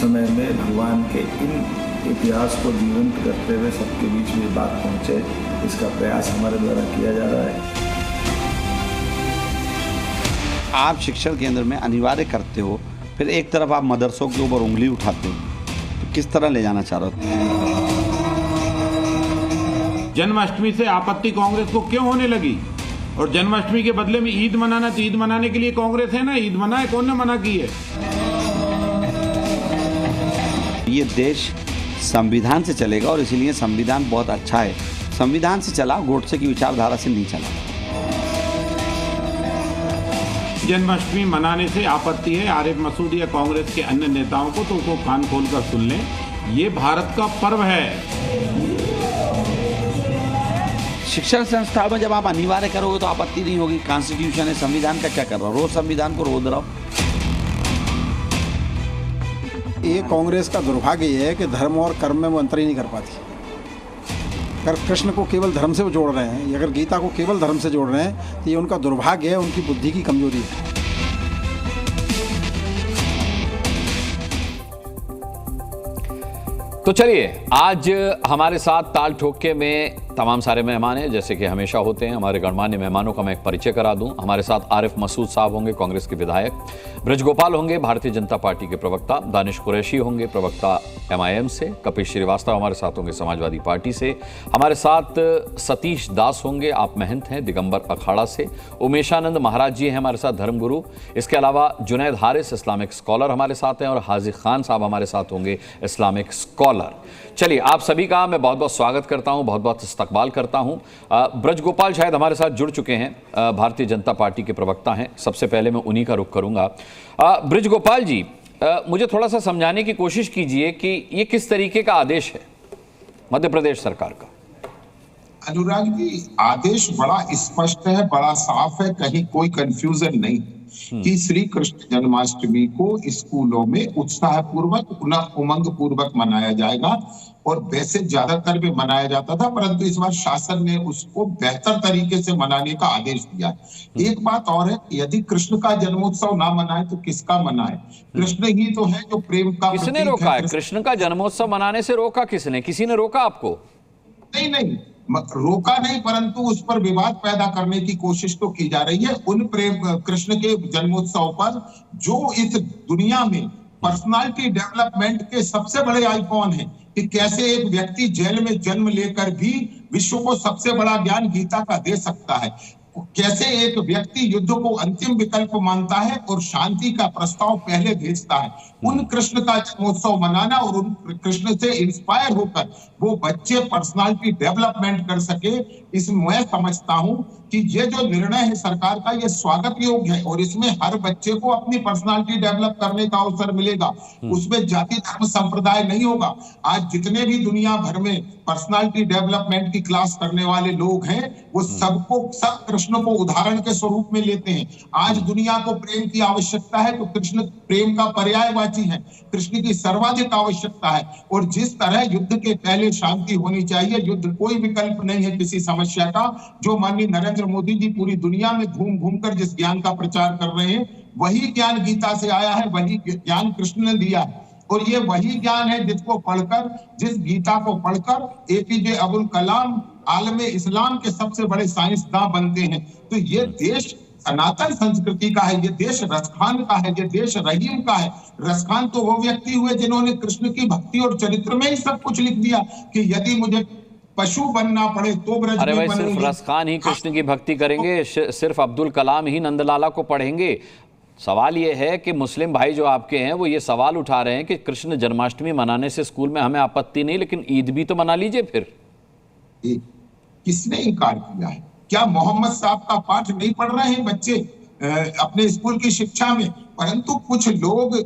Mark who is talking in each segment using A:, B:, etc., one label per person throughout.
A: समय में भगवान के इन इतिहास को जीवंत करते हुए सबके बीच में बात पहुँचे, इसका प्रयास हमारे द्वारा किया जा रहा है।
B: आप शिक्षण केंद्र में अनिवार्य करते हो, फिर एक तरफ आप मदरसों के ऊपर उंगली उठाते हो, तो किस तरह ले जाना चाह रहे हो?
C: जन्माष्टमी से आपत्ति कांग्रेस को क्यों होने लगी? और जन्माष्टमी के बदले में ईद मनाना, तो ईद मनाने के लिए कांग्रेस है ना, ईद मनाए, कौन ने मना की है?
B: ये देश संविधान से चलेगा और इसीलिए संविधान बहुत अच्छा है। संविधान से चला, गोडसे की विचारधारा से नहीं चला।
C: जन्माष्टमी मनाने से आपत्ति है आरिफ मसूद या कांग्रेस के अन्य नेताओं को, तो उसको कान खोलकर सुन लें। ये भारत का पर्व है।
B: शिक्षण संस्थाओं में जब आप अनिवार्य करोगे तो आपत्ति नहीं होगी। कॉन्स्टिट्यूशन है, संविधान का क्या कर रहा हो? रोज संविधान को रोज रहो।
D: ये कांग्रेस का दुर्भाग्य ये है कि धर्म और कर्म में वो अंतर ही नहीं कर पाती। अगर कृष्ण को केवल धर्म से वो जोड़ रहे हैं, अगर गीता को केवल धर्म से जोड़ रहे हैं, तो ये उनका दुर्भाग्य है, उनकी बुद्धि की कमजोरी है।
E: तो चलिए, आज हमारे साथ ताल ठोके में तमाम सारे मेहमान हैं, जैसे कि हमेशा होते हैं। हमारे गणमान्य मेहमानों का मैं एक परिचय करा दूं। हमारे साथ आरिफ मसूद साहब होंगे, कांग्रेस के विधायक। ब्रजगोपाल होंगे, भारतीय जनता पार्टी के प्रवक्ता। दानिश कुरैशी होंगे, प्रवक्ता MIM से। कपिल श्रीवास्तव हमारे साथ होंगे, समाजवादी पार्टी से। हमारे साथ सतीश दास होंगे, आप महंत हैं, दिगंबर अखाड़ा से। उमेशानंद महाराज जी हैं हमारे साथ, धर्मगुरु। इसके अलावा जुनैद हारिस, इस्लामिक स्कॉलर हमारे साथ हैं, और हाजी खान साहब हमारे साथ होंगे, इस्लामिक स्कॉलर। चलिए, आप सभी का मैं बहुत बहुत स्वागत करता हूं, बहुत बहुत इस्तकबाल करता हूं। ब्रजगोपाल शायद हमारे साथ जुड़ चुके हैं, भारतीय जनता पार्टी के प्रवक्ता हैं। सबसे पहले मैं उन्हीं का रुख करूंगा। ब्रजगोपाल जी, मुझे थोड़ा सा समझाने की कोशिश कीजिए कि ये किस तरीके का आदेश है मध्य प्रदेश सरकार का?
F: अनुराग जी, आदेश बड़ा स्पष्ट है, बड़ा साफ है, कहीं कोई कंफ्यूजन नहीं कि श्री कृष्ण जन्माष्टमी को स्कूलों में उत्साहपूर्वक, उमंग पूर्वक मनाया जाएगा। और वैसे ज्यादातर में मनाया जाता था, परंतु इस बार शासन ने उसको बेहतर तरीके से मनाने का आदेश दिया है। एक बात और है, यदि कृष्ण का जन्मोत्सव ना मनाए तो किसका मनाए? कृष्ण ही तो है जो प्रेम का प्रतीक है।
E: किसने रोका है? कृष्ण का जन्मोत्सव मनाने से रोका किसने? किसी ने रोका आपको?
F: नहीं, रोका नहीं, परंतु उस पर विवाद पैदा करने की कोशिश तो की जा रही है। उन कृष्ण के जन्मोत्सव पर जो इस दुनिया में पर्सनालिटी डेवलपमेंट के सबसे बड़े आइकॉन हैं, कि कैसे एक व्यक्ति जेल में जन्म लेकर भी विश्व को सबसे बड़ा ज्ञान गीता का दे सकता है, कैसे एक व्यक्ति युद्ध को अंतिम विकल्प मानता है और शांति का प्रस्ताव पहले भेजता है। उन कृष्ण का जन्मोत्सव मनाना और उन कृष्ण से इंस्पायर होकर वो बच्चे पर्सनालिटी डेवलपमेंट कर सके, इसमें मैं समझता हूं कि ये जो निर्णय है सरकार का, ये स्वागत योग्य है। और इसमें हर बच्चे को अपनी पर्सनालिटी डेवलप करने का अवसर मिलेगा। उसमें जाति धर्म संप्रदाय नहीं होगा। आज जितने भी दुनिया भर में पर्सनालिटी डेवलपमेंट की क्लास करने वाले लोग हैं, वो सब कृष्ण को उदाहरण के स्वरूप में लेते हैं। आज दुनिया को प्रेम की आवश्यकता है, तो कृष्ण प्रेम का पर्यायवाची है, कृष्ण की सर्वाधिक आवश्यकता है। और जिस तरह युद्ध के पहले शांति होनी चाहिए, युद्ध कोई विकल्प नहीं है किसी समस्या का, जो माननीय नरेंद्र मोदी जी पूरी दुनिया में घूम घूम कर जिस ज्ञान का प्रचार कर रहे हैं, वही ज्ञान गीता से आया है, वही ज्ञान कृष्ण ने दिया है। और ये वही ज्ञान है जिसको पढ़कर, जिस गीता को पढ़कर APJ अब्दुल कलाम आलमे इस्लाम के सबसे बड़े साइंसदान बनते हैं। तो ये देश सनातन संस्कृति का है, ये देश रसखान का है, ये देश रहीम का है। रसखान तो वो व्यक्ति हुए जिन्होंने कृष्ण की भक्ति और चरित्र में ही सब कुछ लिख दिया कि यदि मुझे पशु बनना पड़े तो ब्रज में बनूंगी।
E: सिर्फ रसखान ही कृष्ण की भक्ति करेंगे? सिर्फ अब्दुल कलाम ही नंदलाला को पढ़ेंगे? सवाल ये है कि मुस्लिम भाई जो आपके हैं वो ये सवाल उठा रहे हैं कि कृष्ण जन्माष्टमी मनाने से स्कूल में हमें आपत्ति नहीं, लेकिन ईद भी तो मना लीजिए फिर।
F: किसने इनकार किया है? क्या मोहम्मद साहब का पाठ नहीं पढ़ रहे हैं बच्चे अपने स्कूल की शिक्षा में? परंतु कुछ लोग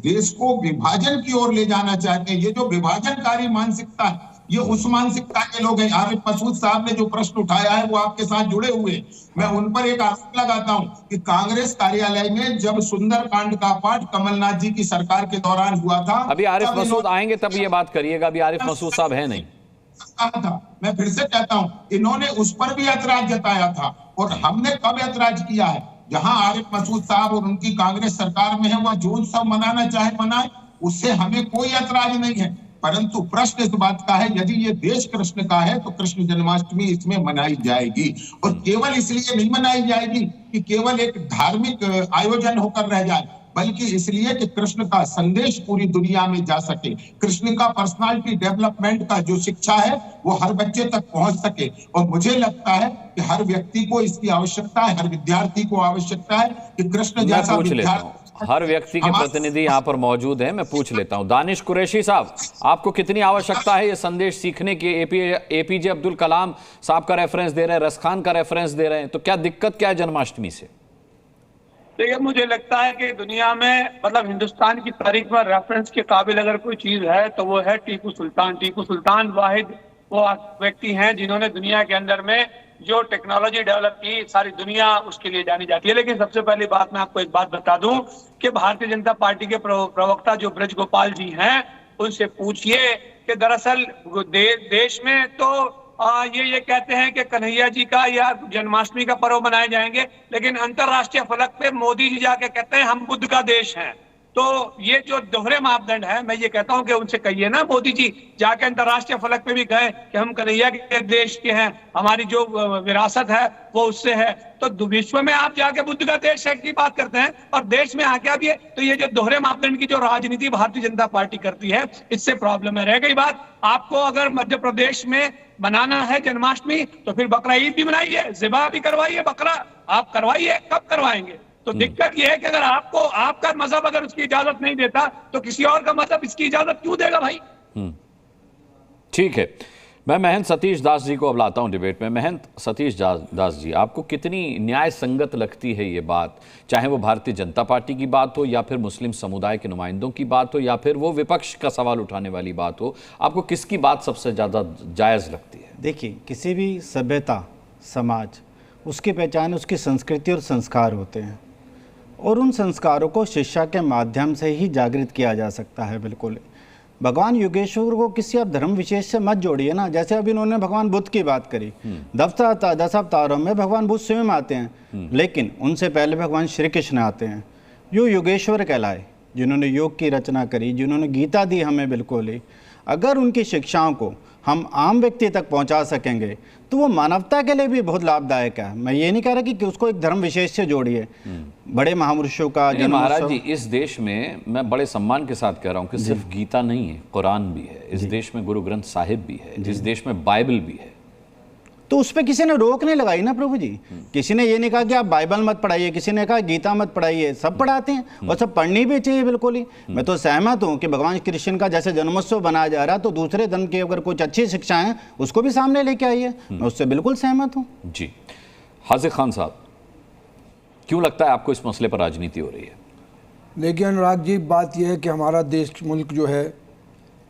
F: देश को विभाजन की ओर ले जाना चाहते हैं। ये जो विभाजनकारी मानसिकता है, ये उस मानसिकता के लोग हैं। आरिफ मसूद साहब ने जो प्रश्न उठाया है वो आपके साथ जुड़े हुए। मैं उन पर एक आरोप लगाता हूं कि कांग्रेस कार्यालय में जब सुंदरकांड का पाठ कमलनाथ जी की सरकार के दौरान हुआ था,
E: अभी आरिफ मसूद आएंगे तब ये बात करिएगा। अभी आरिफ मसूद साहब है नहीं।
F: था, मैं फिर से कहता हूं, इन्होंने उस पर भी ऐतराज जताया था। और हमने कब ऐतराज किया है? जहां आरिफ मसूद साहब और उनकी कांग्रेस सरकार में है, वह जो उत्सव मनाना चाहे मनाए। उससे हमें कोई ऐतराज नहीं है, परंतु प्रश्न इस बात का है यदि ये देश कृष्ण का है तो कृष्ण जन्माष्टमी इसमें मनाई जाएगी, और केवल इसलिए नहीं मनाई जाएगी कि केवल एक धार्मिक आयोजन होकर रह जाए, बल्कि इसलिए कि कृष्ण का संदेश पूरी दुनिया में जा सके, कृष्ण का पर्सनालिटी डेवलपमेंट का जो शिक्षा है वो हर बच्चे तक पहुंच सके। और मुझे लगता है कि हर व्यक्ति को इसकी आवश्यकता है, हर विद्यार्थी को आवश्यकता है कि कृष्ण जैसा विद्यार्थी,
E: हर व्यक्ति के प्रतिनिधि यहाँ पर मौजूद हैं, मैं पूछ लेता हूँ। दानिश कुरैशी साहब, आपको कितनी आवश्यकता है ये संदेश सीखने की? एपीजे अब्दुल कलाम साहब का रेफरेंस दे रहे हैं, रसखान का रेफरेंस दे रहे हैं, तो क्या दिक्कत क्या है जन्माष्टमी से?
G: देखिए, मुझे लगता है कि दुनिया में मतलब हिंदुस्तान की तारीख में रेफरेंस के काबिल अगर कोई चीज है तो वो है टीपू सुल्तान। टीपू सुल्तान वाहिद वो व्यक्ति हैं जिन्होंने दुनिया के अंदर में जो टेक्नोलॉजी डेवलप की, सारी दुनिया उसके लिए जानी जाती है। लेकिन सबसे पहली बात मैं आपको एक बात बता दूं कि भारतीय जनता पार्टी के प्रवक्ता जो ब्रज गोपाल जी हैं, उनसे पूछिए कि दरअसल देश में तो ये कहते हैं कि कन्हैया जी का या जन्माष्टमी का पर्व मनाए जाएंगे, लेकिन अंतरराष्ट्रीय फलक पे मोदी जी जाके कहते हैं हम बुद्ध का देश हैं। तो ये जो दोहरे मापदंड है, मैं ये कहता हूं कि उनसे कहिए ना, मोदी जी जाके अंतरराष्ट्रीय फलक पे भी कहे कि हम कन्हैया के देश के हैं, हमारी जो विरासत है वो उससे है। तो विश्व में आप जाके बुद्ध का देश है की बात करते हैं और देश में आके आप ये, तो ये जो दोहरे मापदंड की जो राजनीति भारतीय जनता पार्टी करती है, इससे प्रॉब्लम है। रह गई बात, आपको अगर मध्य प्रदेश में बनाना है जन्माष्टमी तो फिर बकरा ईद भी मनाइए, ज़िबा भी करवाइए, बकरा आप करवाइए, कब करवाएंगे? तो दिक्कत यह है कि अगर आपको आपका मजहब अगर उसकी इजाजत नहीं देता तो किसी और का मजहब इसकी इजाजत क्यों देगा भाई?
E: ठीक है, मैं महंत सतीश दास जी को अब लाता हूं डिबेट में। महंत सतीश दास जी, आपको कितनी न्याय संगत लगती है ये बात, चाहे वो भारतीय जनता पार्टी की बात हो या फिर मुस्लिम समुदाय के नुमाइंदों की बात हो या फिर वो विपक्ष का सवाल उठाने वाली बात हो, आपको किसकी बात सबसे ज़्यादा जायज़ लगती है?
H: देखिए, किसी भी सभ्यता समाज, उसकी पहचान उसकी संस्कृति और संस्कार होते हैं, और उन संस्कारों को शिक्षा के माध्यम से ही जागृत किया जा सकता है। बिल्कुल, भगवान योगेश्वर को किसी आप धर्म विशेष से मत जोड़िए ना। जैसे अभी इन्होंने भगवान बुद्ध की बात करी, 10 अवतारों में भगवान बुद्ध स्वयं आते हैं, लेकिन उनसे पहले भगवान श्री कृष्ण आते हैं, यो योगेश्वर कहलाए, जिन्होंने योग की रचना करी, जिन्होंने गीता दी हमें। बिल्कुल ही अगर उनकी शिक्षाओं को हम आम व्यक्ति तक पहुंचा सकेंगे तो वो मानवता के लिए भी बहुत लाभदायक है। मैं ये नहीं कह रहा कि उसको एक धर्म विशेष से जोड़िए। बड़े महापुरुषों का जन्म।
E: महाराज जी, इस देश में मैं बड़े सम्मान के साथ कह रहा हूँ कि सिर्फ गीता नहीं है, कुरान भी है, इस देश में गुरु ग्रंथ साहिब भी है, इस देश में बाइबल भी है।
H: तो उस पर किसी ने रोक नहीं लगाई ना प्रभु जी। किसी ने ये नहीं कहा कि आप बाइबल मत पढ़ाइए, किसी ने कहा गीता मत पढ़ाइए, सब पढ़ाते हैं और सब पढ़नी भी चाहिए। बिल्कुल ही मैं तो सहमत हूँ कि भगवान कृष्ण का जैसे जन्मोत्सव बनाया जा रहा है, तो दूसरे धर्म की अगर कुछ अच्छी शिक्षा है उसको भी सामने लेके आइए, मैं उससे बिल्कुल सहमत हूँ।
E: जी, हाजिर खान साहब, क्यों लगता है आपको इस मसले पर राजनीति हो रही है?
I: देखिए अनुराग जी, बात यह है कि हमारा देश मुल्क जो है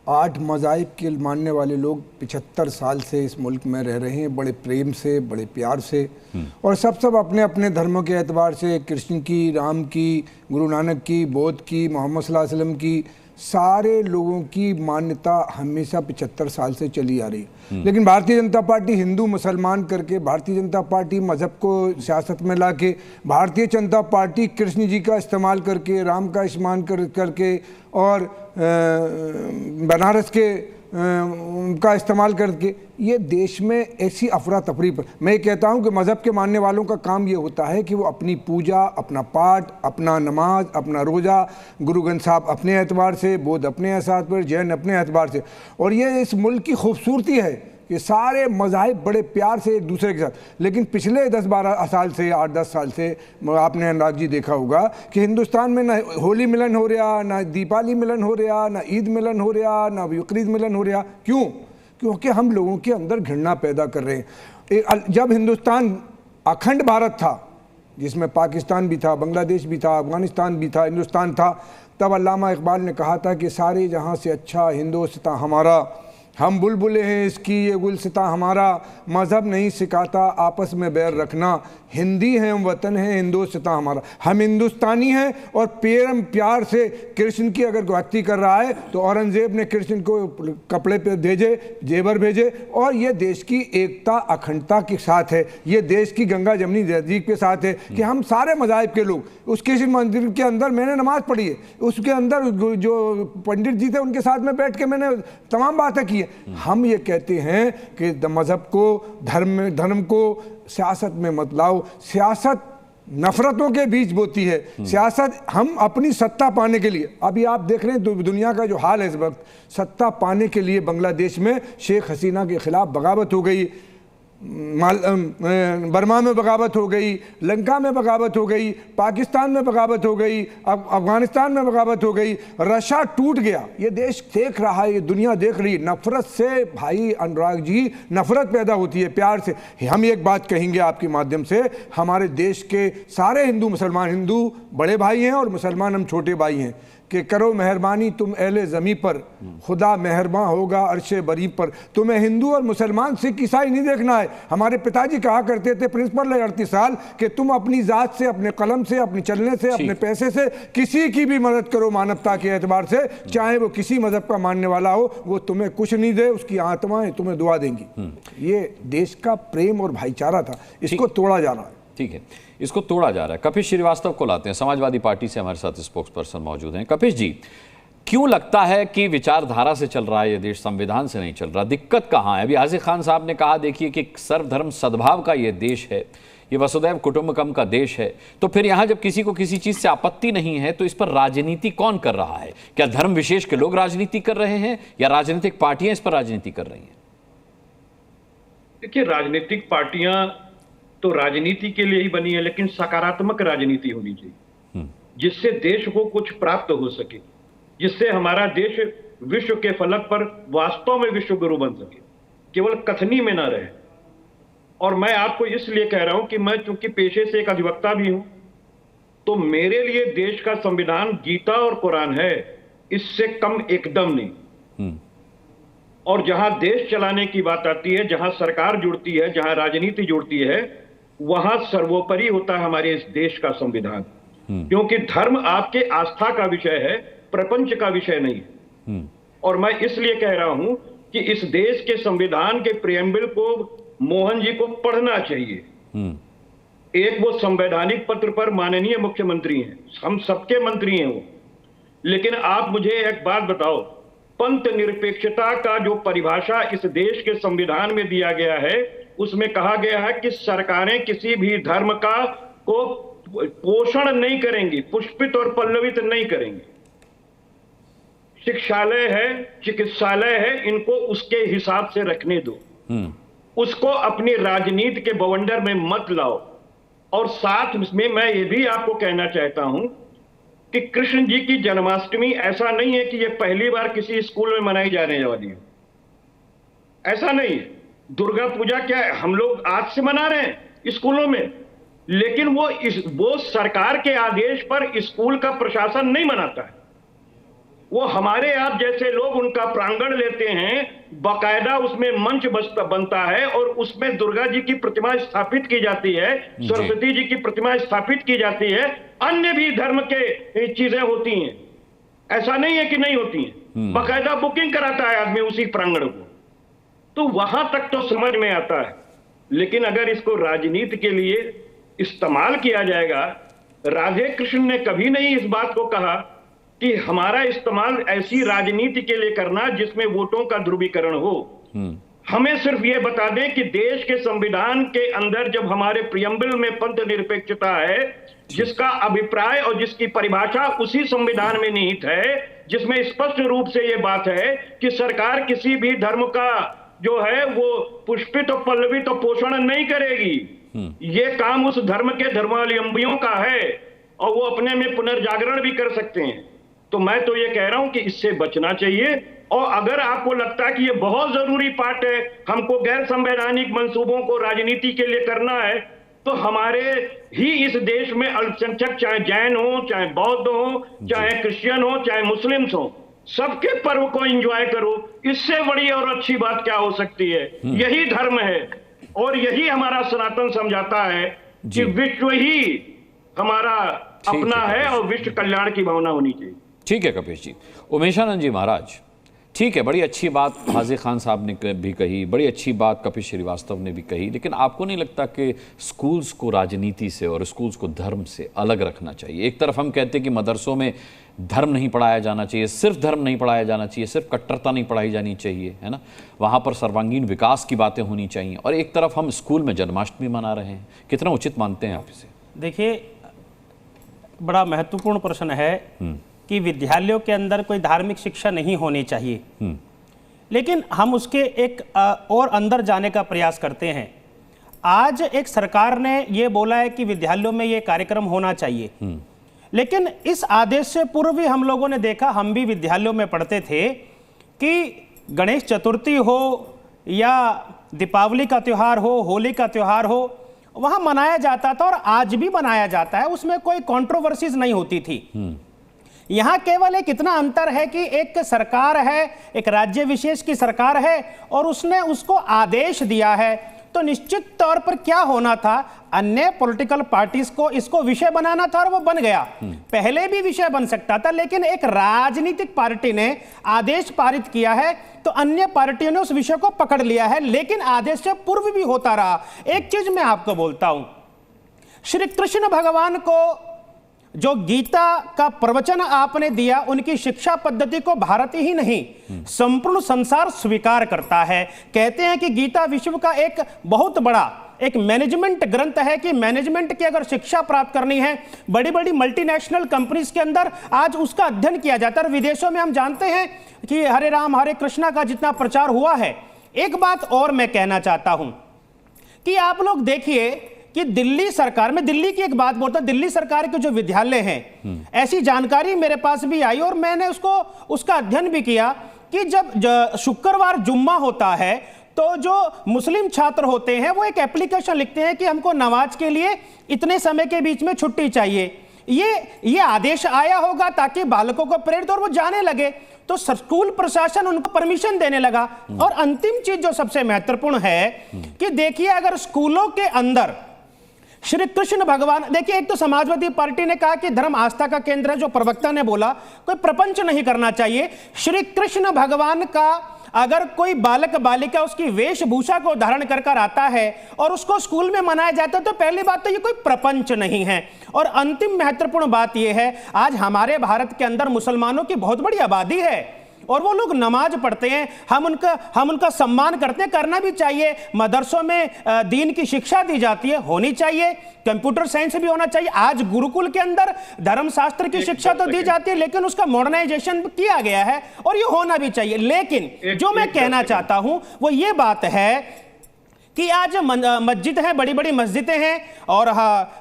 I: 8 मज़ाहिब के मानने वाले लोग 75 साल से इस मुल्क में रह रहे हैं, बड़े प्रेम से, बड़े प्यार से, और सब अपने अपने धर्मों के एतबार से, कृष्ण की, राम की, गुरु नानक की, बौद्ध की, मोहम्मद सल्लल्लाहु अलैहि वसल्लम की, सारे लोगों की मान्यता हमेशा 75 साल से चली आ रही है। लेकिन भारतीय जनता पार्टी हिंदू मुसलमान करके, भारतीय जनता पार्टी मज़हब को सियासत में लाके, भारतीय जनता पार्टी कृष्ण जी का इस्तेमाल करके, राम का इस्तेमाल करके और बनारस के उनका इस्तेमाल करके ये देश में ऐसी अफरा तफरी पर, मैं कहता हूँ कि मज़हब के मानने वालों का काम ये होता है कि वो अपनी पूजा, अपना पाठ, अपना नमाज, अपना रोज़ा, गुरु ग्रंथ साहब अपने एतबार से, बौद्ध अपने एतबार पर, जैन अपने एतबार से, और ये इस मुल्क की खूबसूरती है कि सारे मज़ाहिब बड़े प्यार से एक दूसरे के साथ। लेकिन पिछले 10-12 साल से, 8-10 साल से आपने अनुराग जी देखा होगा कि हिंदुस्तान में ना होली मिलन हो रहा, ना दीपावली मिलन हो रहा, ना ईद मिलन हो रहा, ना बकरीद मिलन हो रहा। क्यों? क्योंकि हम लोगों के अंदर घृणा पैदा कर रहे हैं। जब हिंदुस्तान अखंड भारत था, जिसमें पाकिस्तान भी था, बांग्लादेश भी था, अफगानिस्तान भी था, हिंदुस्तान था, तब अल्लामा इकबाल ने कहा था कि सारे जहाँ से अच्छा हिंदुस्तान हमारा, हम बुलबुले हैं इसकी ये गुलसिता हमारा, मज़हब नहीं सिखाता आपस में बैर रखना, हिंदी हैं हम वतन है हिंदुस्तान हमारा। हम हिंदुस्तानी हैं और प्यार से कृष्ण की अगर भक्ति कर रहा है तो औरंगजेब ने कृष्ण को कपड़े पे भेजे, जेवर भेजे, और ये देश की एकता अखंडता के साथ है, ये देश की गंगा जमनी तहजीब के साथ है कि हम सारे मज़ाहिब के लोग, उस कृष्ण मंदिर के अंदर मैंने नमाज पढ़ी है, उसके अंदर जो पंडित जी थे उनके साथ में बैठ के मैंने तमाम बातें की। हम ये कहते हैं कि मजहब को, धर्म को सियासत में मत लाओ। सियासत नफरतों के बीच बोती है। सियासत हम अपनी सत्ता पाने के लिए, अभी आप देख रहे हैं दुनिया का जो हाल है इस वक्त, सत्ता पाने के लिए बांग्लादेश में शेख हसीना के खिलाफ बगावत हो गई, बर्मा में बगावत हो गई, लंका में बगावत हो गई, पाकिस्तान में बगावत हो गई, अफगानिस्तान में बगावत हो गई, रशिया टूट गया। ये देश देख रहा है, ये दुनिया देख रही है। नफरत से भाई अनुराग जी नफरत पैदा होती है, प्यार से। हम एक बात कहेंगे आपके माध्यम से, हमारे देश के सारे हिंदू मुसलमान, हिंदू बड़े भाई हैं और मुसलमान हम छोटे भाई हैं, कि करो मेहरबानी तुम अहले ज़मी पर, खुदा मेहरबान होगा अर्शे बरी पर। तुम्हें हिंदू और मुसलमान सिख ईसाई नहीं देखना है। हमारे पिताजी कहा करते थे प्रिंसिपल 38 साल कि तुम अपनी ज़ात से, अपने कलम से, अपने चलने से, अपने पैसे से किसी की भी मदद करो मानवता के एतबार से, चाहे वो किसी मजहब का मानने वाला हो, वो तुम्हें कुछ नहीं दे, उसकी आत्माएं तुम्हें दुआ देंगी। ये देश का प्रेम और भाईचारा था, इसको तोड़ा जा रहा है।
E: ठीक है, इसको तोड़ा जा रहा है। कपिश श्रीवास्तव को लाते हैं, समाजवादी पार्टी से हमारे साथ स्पोक्स पर्सन मौजूद हैं। कपिश जी, क्यों लगता है कि विचारधारा से चल रहा है ये देश, संविधान से नहीं चल रहा? दिक्कत कहाँ है? अभी आज़िज़ खान साहब ने कहा, देखिए कि सर्वधर्म सद्भाव का ये देश है, ये वसुदैव कुटुंबकम का देश है, तो फिर यहाँ जब किसी को किसी चीज़ से आपत्ति नहीं है तो इस पर राजनीति कौन कर रहा है? क्या धर्म विशेष के लोग राजनीति कर रहे हैं या राजनीतिक पार्टियां इस पर राजनीति कर रही हैं?
J: देखिए, राजनीतिक पार्टियां तो राजनीति के लिए ही बनी है, लेकिन सकारात्मक राजनीति होनी चाहिए जिससे देश को कुछ प्राप्त हो सके, जिससे हमारा देश विश्व के फलक पर वास्तव में विश्व गुरु बन सके, केवल कथनी में ना रहे। और मैं आपको इसलिए कह रहा हूं कि मैं चूंकि पेशे से एक अधिवक्ता भी हूं, तो मेरे लिए देश का संविधान गीता और कुरान है, इससे कम एकदम नहीं। और जहां देश चलाने की बात आती है, जहां सरकार जुड़ती है, जहां राजनीति जुड़ती है, वहां सर्वोपरि होता है हमारे इस देश का संविधान। क्योंकि धर्म आपके आस्था का विषय है, प्रपंच का विषय नहीं है। और मैं इसलिए कह रहा हूं कि इस देश के संविधान के प्रियम्बल को मोहन जी को पढ़ना चाहिए। एक वो संवैधानिक पत्र पर माननीय मुख्यमंत्री हैं, हम सबके मंत्री हैं वो, लेकिन आप मुझे एक बात बताओ, पंथ निरपेक्षता का जो परिभाषा इस देश के संविधान में दिया गया है, उसमें कहा गया है कि सरकारें किसी भी धर्म का को पोषण नहीं करेंगी, पुष्पित और पल्लवित नहीं करेंगी। शिक्षालय है, चिकित्सालय है, इनको उसके हिसाब से रखने दो, उसको अपनी राजनीति के बवंडर में मत लाओ। और साथ में मैं ये भी आपको कहना चाहता हूं कि कृष्ण जी की जन्माष्टमी ऐसा नहीं है कि ये पहली बार किसी स्कूल में मनाई जाने वाली है, ऐसा नहीं है। दुर्गा पूजा क्या है, हम लोग आज से मना रहे हैं स्कूलों में, लेकिन वो सरकार के आदेश पर स्कूल का प्रशासन नहीं मनाता है। वो हमारे आप जैसे लोग उनका प्रांगण लेते हैं, बाकायदा उसमें मंच बनता है और उसमें दुर्गा जी की प्रतिमा स्थापित की जाती है, सरस्वती जी की प्रतिमा स्थापित की जाती है, अन्य भी धर्म के चीजें होती हैं, ऐसा नहीं है कि नहीं होती हैं। बाकायदा बुकिंग कराता है आदमी उसी प्रांगण को, तो वहां तक तो समझ में आता है। लेकिन अगर इसको राजनीति के लिए इस्तेमाल किया जाएगा, राधे कृष्ण ने कभी नहीं इस बात को कहा कि हमारा इस्तेमाल ऐसी राजनीति के लिए करना जिसमें वोटों का ध्रुवीकरण हो। हमें सिर्फ ये बता दें कि देश के संविधान के अंदर जब हमारे प्रियम्बल में पंथ निरपेक्षता है, जिसका अभिप्राय और जिसकी परिभाषा उसी संविधान में निहित है, जिसमें स्पष्ट रूप से ये बात है कि सरकार किसी भी धर्म का जो है वो पुष्पित और पल्लवित और पोषण नहीं करेगी। ये काम उस धर्म के धर्मावलंबियों का है और वो अपने में पुनर्जागरण भी कर सकते हैं। तो मैं तो ये कह रहा हूं कि इससे बचना चाहिए। और अगर आपको लगता है कि ये बहुत जरूरी पार्ट है, हमको गैर संवैधानिक मंसूबों को राजनीति के लिए करना है, तो हमारे ही इस देश में अल्पसंख्यक, चाहे जैन हो, चाहे बौद्ध हो, चाहे क्रिश्चियन हो, चाहे मुस्लिम्स हो, सबके पर्व को एंजॉय करो। इससे बड़ी और अच्छी बात क्या हो सकती है? यही धर्म है और यही हमारा सनातन समझाता है कि विश्व ही हमारा अपना है और विश्व कल्याण की भावना होनी चाहिए।
E: ठीक है कपिश जी। उमेशानंद जी महाराज, ठीक है, बड़ी अच्छी बात हाजी खान साहब ने भी कही, बड़ी अच्छी बात कपिल श्रीवास्तव ने भी कही, लेकिन आपको नहीं लगता कि स्कूल्स को राजनीति से और स्कूल्स को धर्म से अलग रखना चाहिए? एक तरफ हम कहते हैं कि मदरसों में धर्म नहीं पढ़ाया जाना चाहिए, सिर्फ धर्म नहीं पढ़ाया जाना चाहिए, सिर्फ कट्टरता नहीं पढ़ाई जानी चाहिए, है ना, वहाँ पर सर्वांगीण विकास की बातें होनी चाहिए, और एक तरफ हम स्कूल में जन्माष्टमी मना रहे हैं। कितना उचित मानते हैं आप इसे?
K: देखिए, बड़ा महत्वपूर्ण प्रश्न है कि विद्यालयों के अंदर कोई धार्मिक शिक्षा नहीं होनी चाहिए, लेकिन हम उसके एक और अंदर जाने का प्रयास करते हैं। आज एक सरकार ने ये बोला है कि विद्यालयों में ये कार्यक्रम होना चाहिए, लेकिन इस आदेश से पूर्व भी हम लोगों ने देखा, हम भी विद्यालयों में पढ़ते थे कि गणेश चतुर्थी हो या दीपावली का त्यौहार हो, होली का त्यौहार हो, वहाँ मनाया जाता था और आज भी मनाया जाता है, उसमें कोई कंट्रोवर्सीज नहीं होती थी। यहाँ केवल एक इतना अंतर है कि एक सरकार है, एक राज्य विशेष की सरकार है और उसने उसको आदेश दिया है, तो निश्चित तौर पर क्या होना था, अन्य पॉलिटिकल पार्टीज को इसको विषय बनाना था और वो बन गया। पहले भी विषय बन सकता था, लेकिन एक राजनीतिक पार्टी ने आदेश पारित किया है तो अन्य पार्टियों ने उस विषय को पकड़ लिया है, लेकिन आदेश से पूर्व भी होता रहा। एक चीज मैं आपको बोलता हूं, श्री कृष्ण भगवान को जो गीता का प्रवचन आपने दिया, उनकी शिक्षा पद्धति को भारत ही नहीं संपूर्ण संसार स्वीकार करता है। कहते हैं कि गीता विश्व का एक बहुत बड़ा एक मैनेजमेंट ग्रंथ है कि मैनेजमेंट की अगर शिक्षा प्राप्त करनी है, बड़ी बड़ी मल्टीनेशनल कंपनीज के अंदर आज उसका अध्ययन किया जाता है। विदेशों में हम जानते हैं कि हरे राम हरे कृष्णा का जितना प्रचार हुआ है। एक बात और मैं कहना चाहता हूं कि आप लोग देखिए कि दिल्ली सरकार में, दिल्ली की एक बात बोलता हूं, दिल्ली सरकार के जो विद्यालय हैं, ऐसी जानकारी मेरे पास भी आई और मैंने उसका अध्ययन भी किया कि जब शुक्रवार जुम्मा होता है तो जो मुस्लिम छात्र होते हैं वो एक एप्लीकेशन लिखते हैं कि हमको नमाज के लिए इतने समय के बीच में छुट्टी चाहिए। ये आदेश आया होगा ताकि बालकों को प्रेरित और वो जाने लगे, तो स्कूल प्रशासन उनको परमिशन देने लगा। और अंतिम चीज जो सबसे महत्वपूर्ण है कि देखिए, अगर स्कूलों के अंदर श्री कृष्ण भगवान, देखिए, एक तो समाजवादी पार्टी ने कहा कि धर्म आस्था का केंद्र है, जो प्रवक्ता ने बोला कोई प्रपंच नहीं करना चाहिए। श्री कृष्ण भगवान का अगर कोई बालक बालिका उसकी वेशभूषा को धारण कर आता है और उसको स्कूल में मनाया जाता है, तो पहली बात तो ये कोई प्रपंच नहीं है। और अंतिम महत्वपूर्ण बात यह है, आज हमारे भारत के अंदर मुसलमानों की बहुत बड़ी आबादी है और वो लोग नमाज पढ़ते हैं, हम उनका सम्मान करते हैं, करना भी चाहिए। मदरसों में दीन की शिक्षा दी जाती है, होनी चाहिए। कंप्यूटर साइंस भी होना चाहिए। आज गुरुकुल के अंदर धर्मशास्त्र की शिक्षा तो दी जाती है, लेकिन उसका मॉडर्नाइजेशन किया गया है और ये होना भी चाहिए। लेकिन जो मैं कहना चाहता हूं वो ये बात है कि आज मस्जिद है, बड़ी बड़ी मस्जिदें हैं और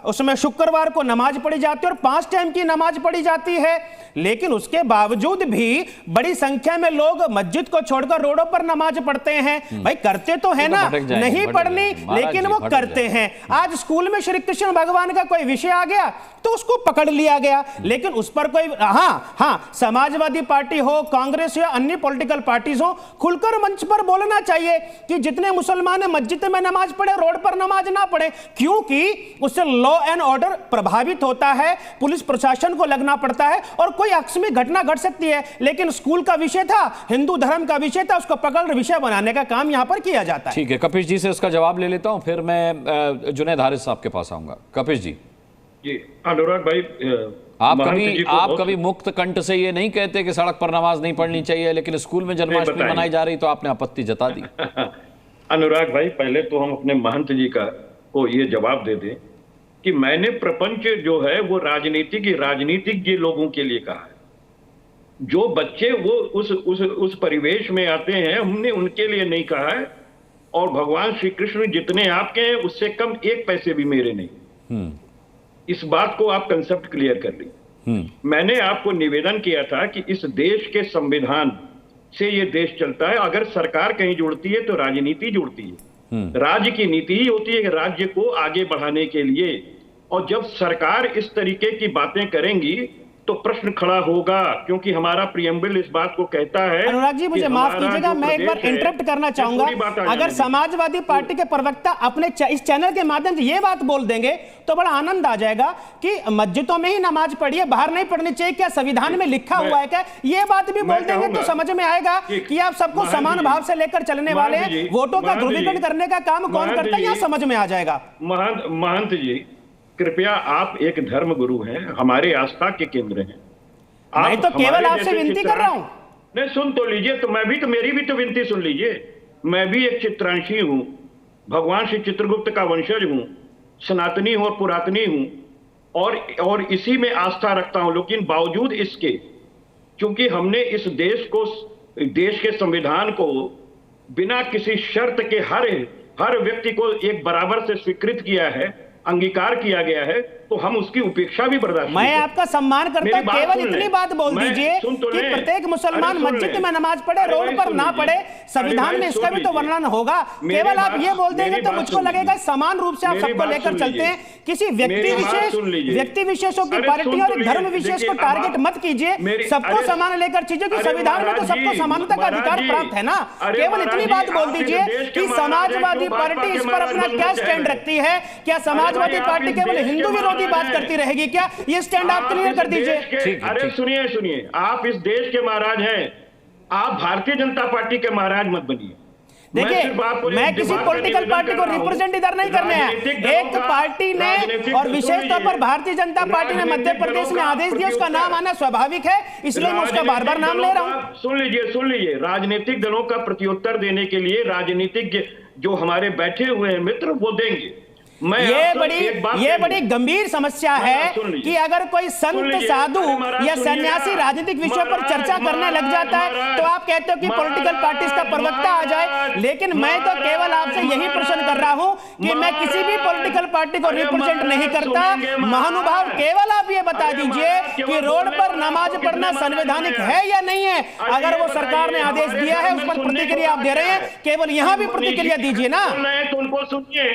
K: उसमें शुक्रवार को नमाज पढ़ी जाती है और 5 टाइम की नमाज पढ़ी जाती है, लेकिन उसके बावजूद भी बड़ी संख्या में लोग मस्जिद को छोड़कर रोडों पर नमाज पढ़ते हैं। भाई करते तो है ना, नहीं पढ़नी, लेकिन वो करते हैं। आज स्कूल में श्री कृष्ण भगवान का कोई विषय आ गया तो उसको पकड़ लिया गया, लेकिन उस पर कोई समाजवादी पार्टी हो, कांग्रेस या अन्य पॉलिटिकल पार्टीज हो, खुलकर मंच पर बोलना चाहिए कि जितने मुसलमान मस्जिद में नमाज पढ़े, रोड पर नमाज ना पढ़े, क्योंकि उससे लॉ एंड ऑर्डर प्रभावित होता है, पुलिस प्रशासन को लगना पड़ता है और कोई आकस्मिक घटना घट सकती है। लेकिन स्कूल का विषय था, हिंदू धर्म का विषय था, उसको पकड़ विषय बनाने का काम यहां पर किया जाता है।
E: ठीक है, कपिश जी से उसका जवाब ले लेता हूं, फिर मैं जुनैद हारिस साहब के पास आऊंगा। कपिश जी,
J: अनुराग भाई,
E: आप कभी मुक्त कंठ से ये नहीं कहते कि सड़क पर नमाज नहीं पढ़नी चाहिए, लेकिन स्कूल में जन्माष्टमी मनाई जा रही तो आपने आपत्ति जता दी।
J: अनुराग भाई, पहले तो हम अपने महंत जी को ये जवाब दे दें कि मैंने प्रपंच जो है वो राजनीतिक लोगों के लिए कहा है। जो बच्चे वो उस परिवेश में आते हैं, हमने उनके लिए नहीं कहा है। और भगवान श्री कृष्ण जितने आपके हैं उससे कम 1 पैसे भी मेरे नहीं। इस बात को आप कंसेप्ट क्लियर कर ली। मैंने आपको निवेदन किया था कि इस देश के संविधान से ये देश चलता है। अगर सरकार कहीं जुड़ती है तो राजनीति जुड़ती है। राज्य की नीति ही होती है राज्य को आगे बढ़ाने के लिए। और जब सरकार इस तरीके की बातें करेंगी तो प्रश्न खड़ा होगा, क्योंकि हमारा प्रियम्बल इस बात को कहता है।
K: अनुराग जी, मुझे माफ कीजिएगा, मैं एक बार इंटरप्ट करना चाहूंगा। अगर समाजवादी पार्टी के प्रवक्ता अपने इस चैनल के माध्यम से ये बात बोल देंगे तो बड़ा आनंद आ जाएगा कि मस्जिदों में ही नमाज पढ़िए, बाहर नहीं पढ़नी चाहिए, क्या संविधान में लिखा हुआ है क्या? ये बात भी बोल देंगे तो समझ में आएगा कि आप सबको समान भाव से लेकर चलने वाले हैं। वोटों का ध्रुवीकरण करने का काम कौन करता है, यह समझ में आ जाएगा।
J: महंत जी, कृपया, आप एक धर्म गुरु हैं, हमारे आस्था के केंद्र हैं।
K: मैं तो केवल आपसे विनती कर रहा हूं।
J: नहीं, सुन तो लीजिए, तो मेरी भी तो विनती सुन लीजिए। मैं भी एक चित्रांशी हूं, भगवान श्री चित्रगुप्त का वंशज हूं, सनातनी हूं और पुरातनी हूं, और इसी में आस्था रखता हूं। लेकिन बावजूद इसके, क्योंकि हमने इस देश के संविधान को बिना किसी शर्त के हर व्यक्ति को एक बराबर से स्वीकृत किया है, अंगीकार किया गया है, तो हम उसकी उपेक्षा भी बर्दाश्त नहीं।
K: मैं आपका सम्मान करता हूं, केवल इतनी बात बोल दीजिए कि प्रत्येक मुसलमान मस्जिद में नमाज पढ़े, रोड पर ना पढ़े। संविधान में इसका भी तो वर्णन होगा। केवल आप ये बोल देंगे तो मुझको लगेगा समान रूप से आप सबको लेकर चलते हैं। किसी व्यक्ति विशेषों की पार्टी और धर्म विशेष को टारगेट मत कीजिए, सबको समान लेकर चीजें, कि संविधान में तो सबको समानता का अधिकार प्राप्त है ना। केवल इतनी बात बोल दीजिए कि समाजवादी पार्टी इस पर अपना क्या स्टैंड रखती है। क्या समाजवादी पार्टी केवल हिंदू विरोधी बात करती रहेगी क्या? ये स्टैंड आप क्लियर कर दीजिए।
J: अरे सुनिए, आप इस देश के महाराज हैं, आप भारतीय जनता पार्टी के महाराज मत बनिए।
K: देखिए, मैं किसी पॉलिटिकल पार्टी को रिप्रेजेंट इधर नहीं करने आया। एक पार्टी ने, और विशेष तौर पर भारतीय जनता पार्टी ने मध्य प्रदेश में आदेश दिया, उसका नाम आना स्वाभाविक है, इसलिए मैं उसका बार बार नाम ले रहा हूं।
J: सुन लीजिए, राजनीतिक दलों का प्रत्युत्तर देने के लिए राजनीतिक जो हमारे बैठे हुए हैं मित्र, वो देंगे।
K: ये बड़ी गंभीर समस्या है कि अगर कोई संत, साधु या सन्यासी राजनीतिक विषयों पर चर्चा करने लग जाता है तो आप कहते हो कि पॉलिटिकल पार्टीज का प्रवक्ता आ जाए। लेकिन मैं तो केवल आपसे यही प्रश्न कर रहा हूं कि मैं किसी भी पॉलिटिकल पार्टी को रिप्रेजेंट नहीं करता। महानुभाव, केवल आप ये बता दीजिए कि रोड पर नमाज पढ़ना संवैधानिक है या नहीं है। अगर वो सरकार ने आदेश दिया है, उस पर प्रतिक्रिया आप दे रहे हैं, केवल यहां भी प्रतिक्रिया दीजिए ना।
J: तो उनको सुनिए,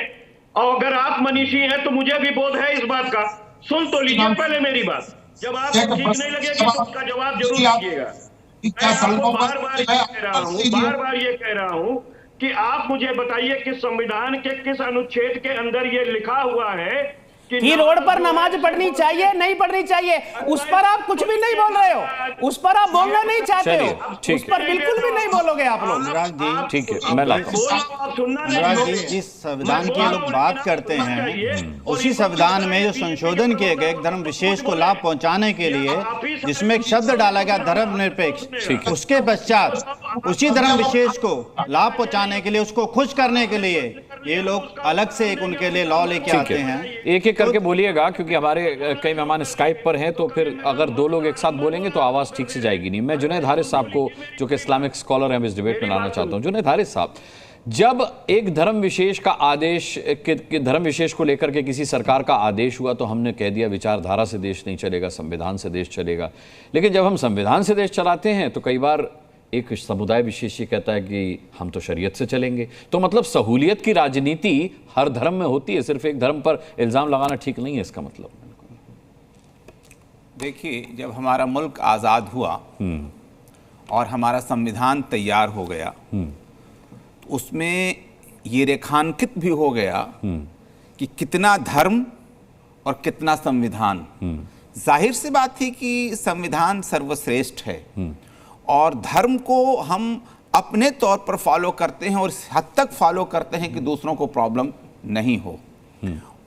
J: और अगर आप मनीषी हैं तो मुझे भी बोध है इस बात का। सुन तो लीजिए पहले मेरी बात। जब आपको ठीक नहीं लगेगी तो उसका जवाब जरूर दीजिएगा। बार बार ये कह रहा हूं कि आप मुझे बताइए कि संविधान के किस अनुच्छेद के अंदर ये लिखा हुआ है
K: कि रोड पर नमाज पढ़नी चाहिए, नहीं पढ़नी चाहिए। उस पर आप कुछ भी नहीं बोल रहे हो, उस पर आप बोलना नहीं चाहते हो, उस पर बिल्कुल भी नहीं बोलोगे आप लोग।
H: अनुराग जी,
E: ठीक है, मैं लाता हूं।
H: अनुराग जी, जिस संविधान की लोग बात करते हैं, उसी संविधान में जो संशोधन किए गए धर्म विशेष को लाभ पहुंचाने के लिए, जिसमें एक शब्द डाला गया धर्मनिरपेक्ष, उसके पश्चात उसी धर्म विशेष को लाभ पहुंचाने के लिए, उसको खुश करने के लिए ये लोग अलग से एक उनके लिए लॉ लेके आते हैं।
E: एक एक करके बोलिएगा, क्योंकि हमारे कई मेहमान स्काइप पर हैं, तो फिर अगर दो लोग एक साथ बोलेंगे तो आवाज़ ठीक से जाएगी नहीं। मैं जुनैद हारिस साहब को, जो कि इस्लामिक स्कॉलर हैं, इस डिबेट में लाना चाहता हूं। जुनैद हारिस साहब, जब एक धर्म विशेष का आदेश, धर्म विशेष को लेकर के किसी सरकार का आदेश हुआ तो हमने कह दिया विचारधारा से देश नहीं चलेगा, संविधान से देश चलेगा। लेकिन जब हम संविधान से देश चलाते हैं तो कई बार एक समुदाय विशेष ये कहता है कि हम तो शरीयत से चलेंगे। तो मतलब सहूलियत की राजनीति हर धर्म में होती है, सिर्फ एक धर्म पर इल्ज़ाम लगाना ठीक नहीं है इसका मतलब।
L: देखिए, जब हमारा मुल्क आज़ाद हुआ और हमारा संविधान तैयार हो गया, उसमें ये रेखांकित भी हो गया कि कितना धर्म और कितना संविधान। जाहिर सी बात थी कि संविधान सर्वश्रेष्ठ है और धर्म को हम अपने तौर पर फॉलो करते हैं और इस हद तक फॉलो करते हैं कि दूसरों को प्रॉब्लम नहीं हो,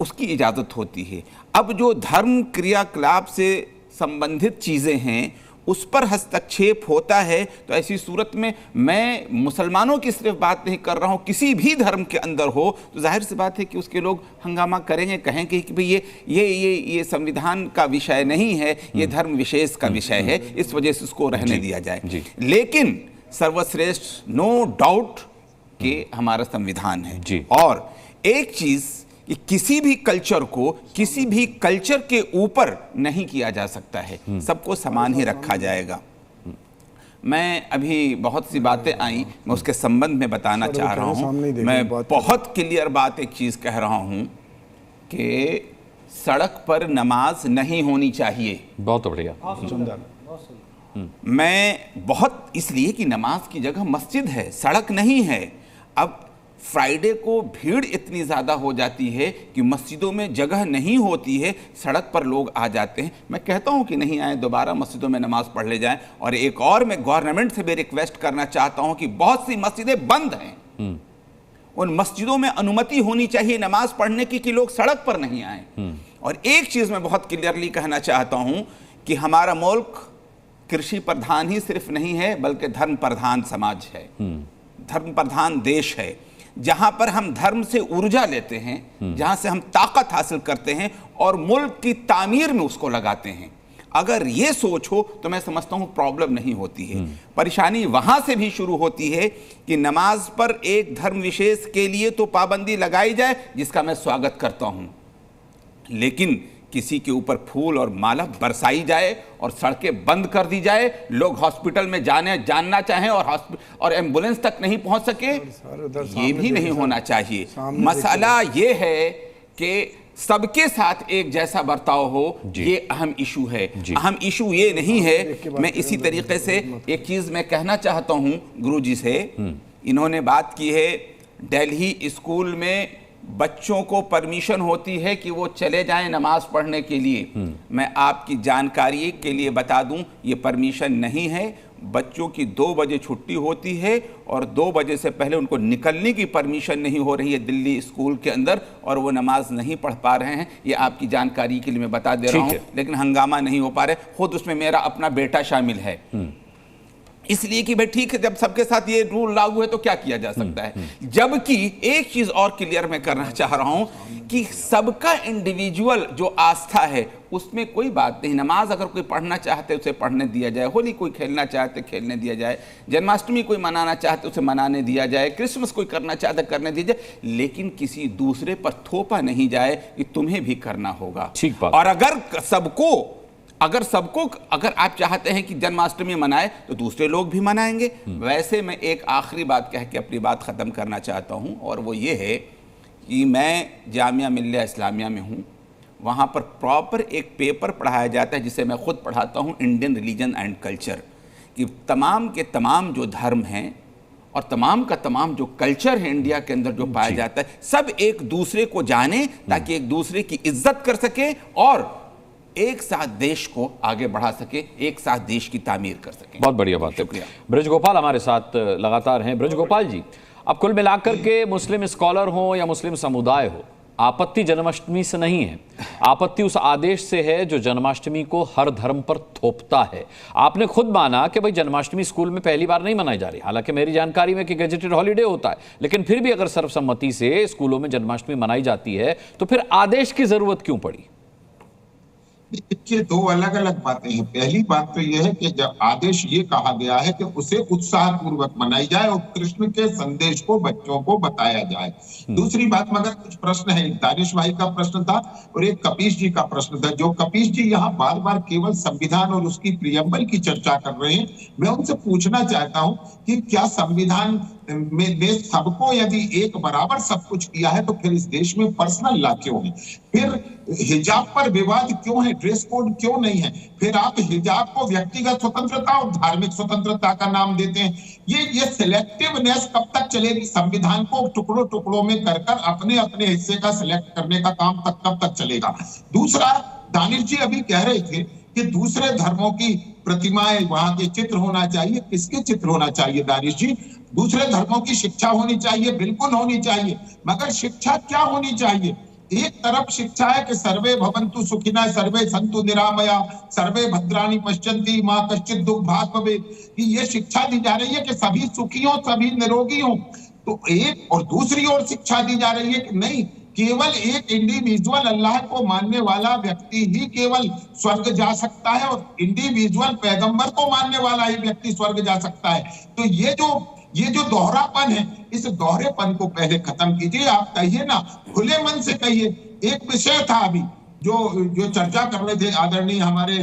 L: उसकी इजाज़त होती है। अब जो धर्म क्रियाकलाप से संबंधित चीज़ें हैं उस पर हस्तक्षेप होता है, तो ऐसी सूरत में मैं मुसलमानों की सिर्फ बात नहीं कर रहा हूँ, किसी भी धर्म के अंदर हो तो जाहिर सी बात है कि उसके लोग हंगामा करेंगे, कहेंगे कि भाई ये संविधान का विषय नहीं है, ये धर्म विशेष का विषय है, इस वजह से उसको रहने दिया जाए। लेकिन सर्वश्रेष्ठ नो डाउट कि हमारा संविधान है। और एक चीज़ कि किसी भी कल्चर को किसी भी कल्चर के ऊपर नहीं किया जा सकता है, सबको समान ही रखा जाएगा। मैं अभी बहुत सी बातें आई, मैं उसके संबंध में बताना चाह रहा हूँ। मैं बहुत क्लियर बात एक चीज़ कह रहा हूँ कि सड़क पर नमाज नहीं होनी चाहिए।
E: बहुत बढ़िया।
L: मैं बहुत इसलिए कि नमाज की जगह मस्जिद है, सड़क नहीं है। अब फ्राइडे को भीड़ इतनी ज़्यादा हो जाती है कि मस्जिदों में जगह नहीं होती है, सड़क पर लोग आ जाते हैं। मैं कहता हूं कि नहीं आए, दोबारा मस्जिदों में नमाज पढ़ ले जाएं। और एक और मैं गवर्नमेंट से भी रिक्वेस्ट करना चाहता हूं कि बहुत सी मस्जिदें बंद हैं, उन मस्जिदों में अनुमति होनी चाहिए नमाज पढ़ने की कि लोग सड़क पर नहीं आए। और एक चीज़ मैं बहुत क्लियरली कहना चाहता हूं कि हमारा मुल्क कृषि प्रधान ही सिर्फ नहीं है, बल्कि धर्म प्रधान समाज है, धर्म प्रधान देश है, जहां पर हम धर्म से ऊर्जा लेते हैं, जहां से हम ताकत हासिल करते हैं और मुल्क की तामीर में उसको लगाते हैं। अगर ये सोच हो तो मैं समझता हूं प्रॉब्लम नहीं होती है। परेशानी वहां से भी शुरू होती है कि नमाज पर एक धर्म विशेष के लिए तो पाबंदी लगाई जाए, जिसका मैं स्वागत करता हूं, लेकिन किसी के ऊपर फूल और माला बरसाई जाए और सड़कें बंद कर दी जाए, लोग हॉस्पिटल में जानना चाहें और एम्बुलेंस तक नहीं पहुंच सके, ये भी नहीं होना चाहिए। मसला ये है कि सबके साथ एक जैसा बर्ताव हो, ये अहम इशू है। अहम इशू ये नहीं है। मैं इसी तरीके से एक चीज मैं कहना चाहता हूं गुरुजी से, इन्होंने बात की है दिल्ली स्कूल में बच्चों को परमिशन होती है कि वो चले जाएं नमाज पढ़ने के लिए। मैं आपकी जानकारी के लिए बता दूं, ये परमिशन नहीं है। बच्चों की 2 बजे छुट्टी होती है और 2 बजे से पहले उनको निकलने की परमिशन नहीं हो रही है दिल्ली स्कूल के अंदर, और वो नमाज नहीं पढ़ पा रहे हैं। ये आपकी जानकारी के लिए मैं बता दे रहा हूँ, लेकिन हंगामा नहीं हो पा रहे। खुद उसमें मेरा अपना बेटा शामिल है, इसलिए कि भाई ठीक है, जब सबके साथ ये रूल लागू है तो क्या किया जा सकता है। जबकि एक चीज और क्लियर मैं करना चाह रहा हूं कि सबका इंडिविजुअल जो आस्था है उसमें कोई बात नहीं। नमाज अगर कोई पढ़ना चाहते उसे पढ़ने दिया जाए, होली कोई खेलना चाहते खेलने दिया जाए, जन्माष्टमी कोई मनाना चाहते उसे मनाने दिया जाए, क्रिसमस कोई करना चाहते करने दिया जाए, लेकिन किसी दूसरे पर थोपा नहीं जाए कि तुम्हें भी करना होगा।
E: ठीक बात।
L: और अगर आप चाहते हैं कि जन्माष्टमी मनाए तो दूसरे लोग भी मनाएंगे। वैसे मैं एक आखिरी बात कह के अपनी बात ख़त्म करना चाहता हूं, और वो ये है कि मैं जामिया मिल्लिया इस्लामिया में हूं। वहां पर प्रॉपर एक पेपर पढ़ाया जाता है जिसे मैं खुद पढ़ाता हूं, इंडियन रिलीजन एंड कल्चर, कि तमाम के तमाम जो धर्म हैं और तमाम का तमाम जो कल्चर है इंडिया के अंदर जो पाया जाता है, सब एक दूसरे को जाने ताकि एक दूसरे की इज्जत कर सके और एक साथ देश को आगे बढ़ा सके, एक साथ देश की तामीर कर सके।
E: बहुत बढ़िया बात है। ब्रजगोपाल हमारे साथ लगातार हैं। ब्रजगोपाल जी, अब कुल मिलाकर के मुस्लिम स्कॉलर हो या मुस्लिम समुदाय हो, आपत्ति जन्माष्टमी से नहीं है, आपत्ति उस आदेश से है जो जन्माष्टमी को हर धर्म पर थोपता है। आपने खुद माना कि भाई जन्माष्टमी स्कूल में पहली बार नहीं मनाई जा रही, हालांकि मेरी जानकारी में कि गजेटेड हॉलीडे होता है, लेकिन फिर भी अगर सर्वसम्मति से स्कूलों में जन्माष्टमी मनाई जाती है तो फिर आदेश की जरूरत क्यों पड़ी?
F: देखिए, 2 अलग अलग बातें हैं। पहली बात तो यह है कि जब आदेश ये कहा गया है कि उसे उत्साह पूर्वक मनाई जाए और कृष्ण के संदेश को बच्चों को बताया जाए। दूसरी बात, मगर कुछ प्रश्न है, एक दानिश भाई का प्रश्न था और एक कपीश जी का प्रश्न था। जो कपीश जी यहाँ बार बार केवल संविधान और उसकी प्रियम्बल की चर्चा कर रहे हैं, मैं उनसे पूछना चाहता हूँ कि क्या संविधान में सबको यदि एक बराबर सब कुछ किया है तो फिर इस देश में पर्सनल लॉ क्यों है? फिर हिजाब पर विवाद क्यों है? ड्रेस कोड क्यों नहीं है? फिर आप हिजाब को व्यक्तिगत स्वतंत्रता और धार्मिक स्वतंत्रता का नाम देते हैं। ये सिलेक्टिवनेस कब तक चलेगी? संविधान को टुकड़ों टुकड़ों में कर अपने अपने हिस्से का सिलेक्ट करने का काम कब तक चलेगा? दूसरा, दानिश जी अभी कह रहे थे कि दूसरे धर्मों की प्रतिमाएं, वहां के चित्र होना चाहिए। किसके चित्र होना चाहिए दानिश जी? दूसरे धर्मों की शिक्षा होनी चाहिए, बिल्कुल होनी चाहिए, मगर शिक्षा क्या होनी चाहिए? एक तरफ शिक्षा है कि सर्वे भवन्तु सुखिनः, सर्वे सन्तु निरामया, सर्वे भद्राणि पश्यन्ति, मा कश्चित् दुःखभाग् भवेत्, कि ये शिक्षा दी जा रही है कि सभी सुखी हो, सभी निरोगी हो। तो एक और दूसरी ओर शिक्षा दी जा रही है कि नहीं, केवल एक इंडिविजुअल अल्लाह को मानने वाला व्यक्ति ही केवल स्वर्ग जा सकता है और इंडिविजुअल पैगंबर को मानने वाला ही व्यक्ति स्वर्ग जा सकता है। तो ये जो दोहरापन है, इस दोहरेपन को पहले खत्म कीजिए। आप कहिए ना, खुले मन से कहिए। एक विषय था अभी जो चर्चा कर रहे थे आदरणीय हमारे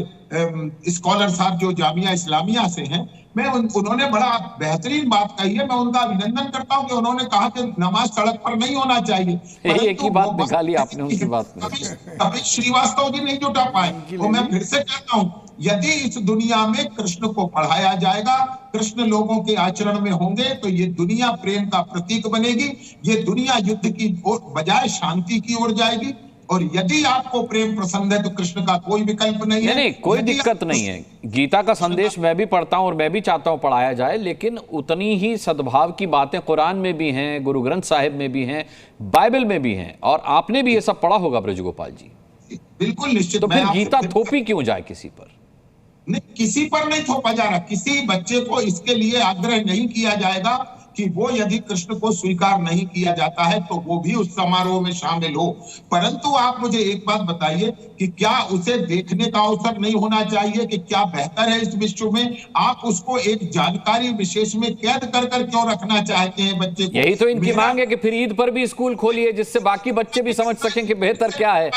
F: स्कॉलर साहब जो जामिया इस्लामिया से हैं, उन्होंने बड़ा बेहतरीन बात कही है। मैं उनका अभिनंदन करता हूं कि उन्होंने कहा कि नमाज सड़क पर नहीं होना चाहिए।
E: एक ही बात निकाली आपने उनकी बात में।
F: कभी श्रीवास्तव जी नहीं जुटा पाए। तो मैं फिर से कहता हूं, यदि इस दुनिया में कृष्ण को पढ़ाया जाएगा, कृष्ण लोगों के आचरण में होंगे, तो ये दुनिया प्रेम का प्रतीक बनेगी। ये दुनिया युद्ध की बजाय शांति की ओर जाएगी। और यदि आपको प्रेम पसंद है तो कृष्ण का कोई विकल्प नहीं है।
E: नहीं, कोई दिक्कत नहीं है। गीता का संदेश मैं भी पढ़ता हूं और मैं भी चाहता हूं पढ़ाया जाए, लेकिन उतनी ही सद्भाव की बातें कुरान में भी हैं, गुरु ग्रंथ साहिब में भी हैं, बाइबल में भी हैं, और आपने भी ये सब पढ़ा होगा ब्रजगोपाल जी।
F: बिल्कुल निश्चित।
E: तो फिर गीता थोपी क्यों जाए किसी पर?
F: नहीं, किसी पर नहीं थोपा जा रहा। किसी बच्चे को इसके लिए आग्रह नहीं किया जाएगा कि वो यदि कृष्ण को स्वीकार नहीं किया जाता है तो वो भी उस समारोह में शामिल हो। परंतु आप मुझे एक बात बताइए कि क्या उसे देखने का अवसर नहीं होना चाहिए? कि क्या बेहतर है इस विश्व में? आप उसको एक जानकारी विशेष में कैद कर क्यों रखना चाहते हैं बच्चे को?
E: यही तो इनकी मांग है कि फिर ईद पर भी स्कूल खोलिए, जिससे बाकी बच्चे भी समझ सकें कि बेहतर क्या है।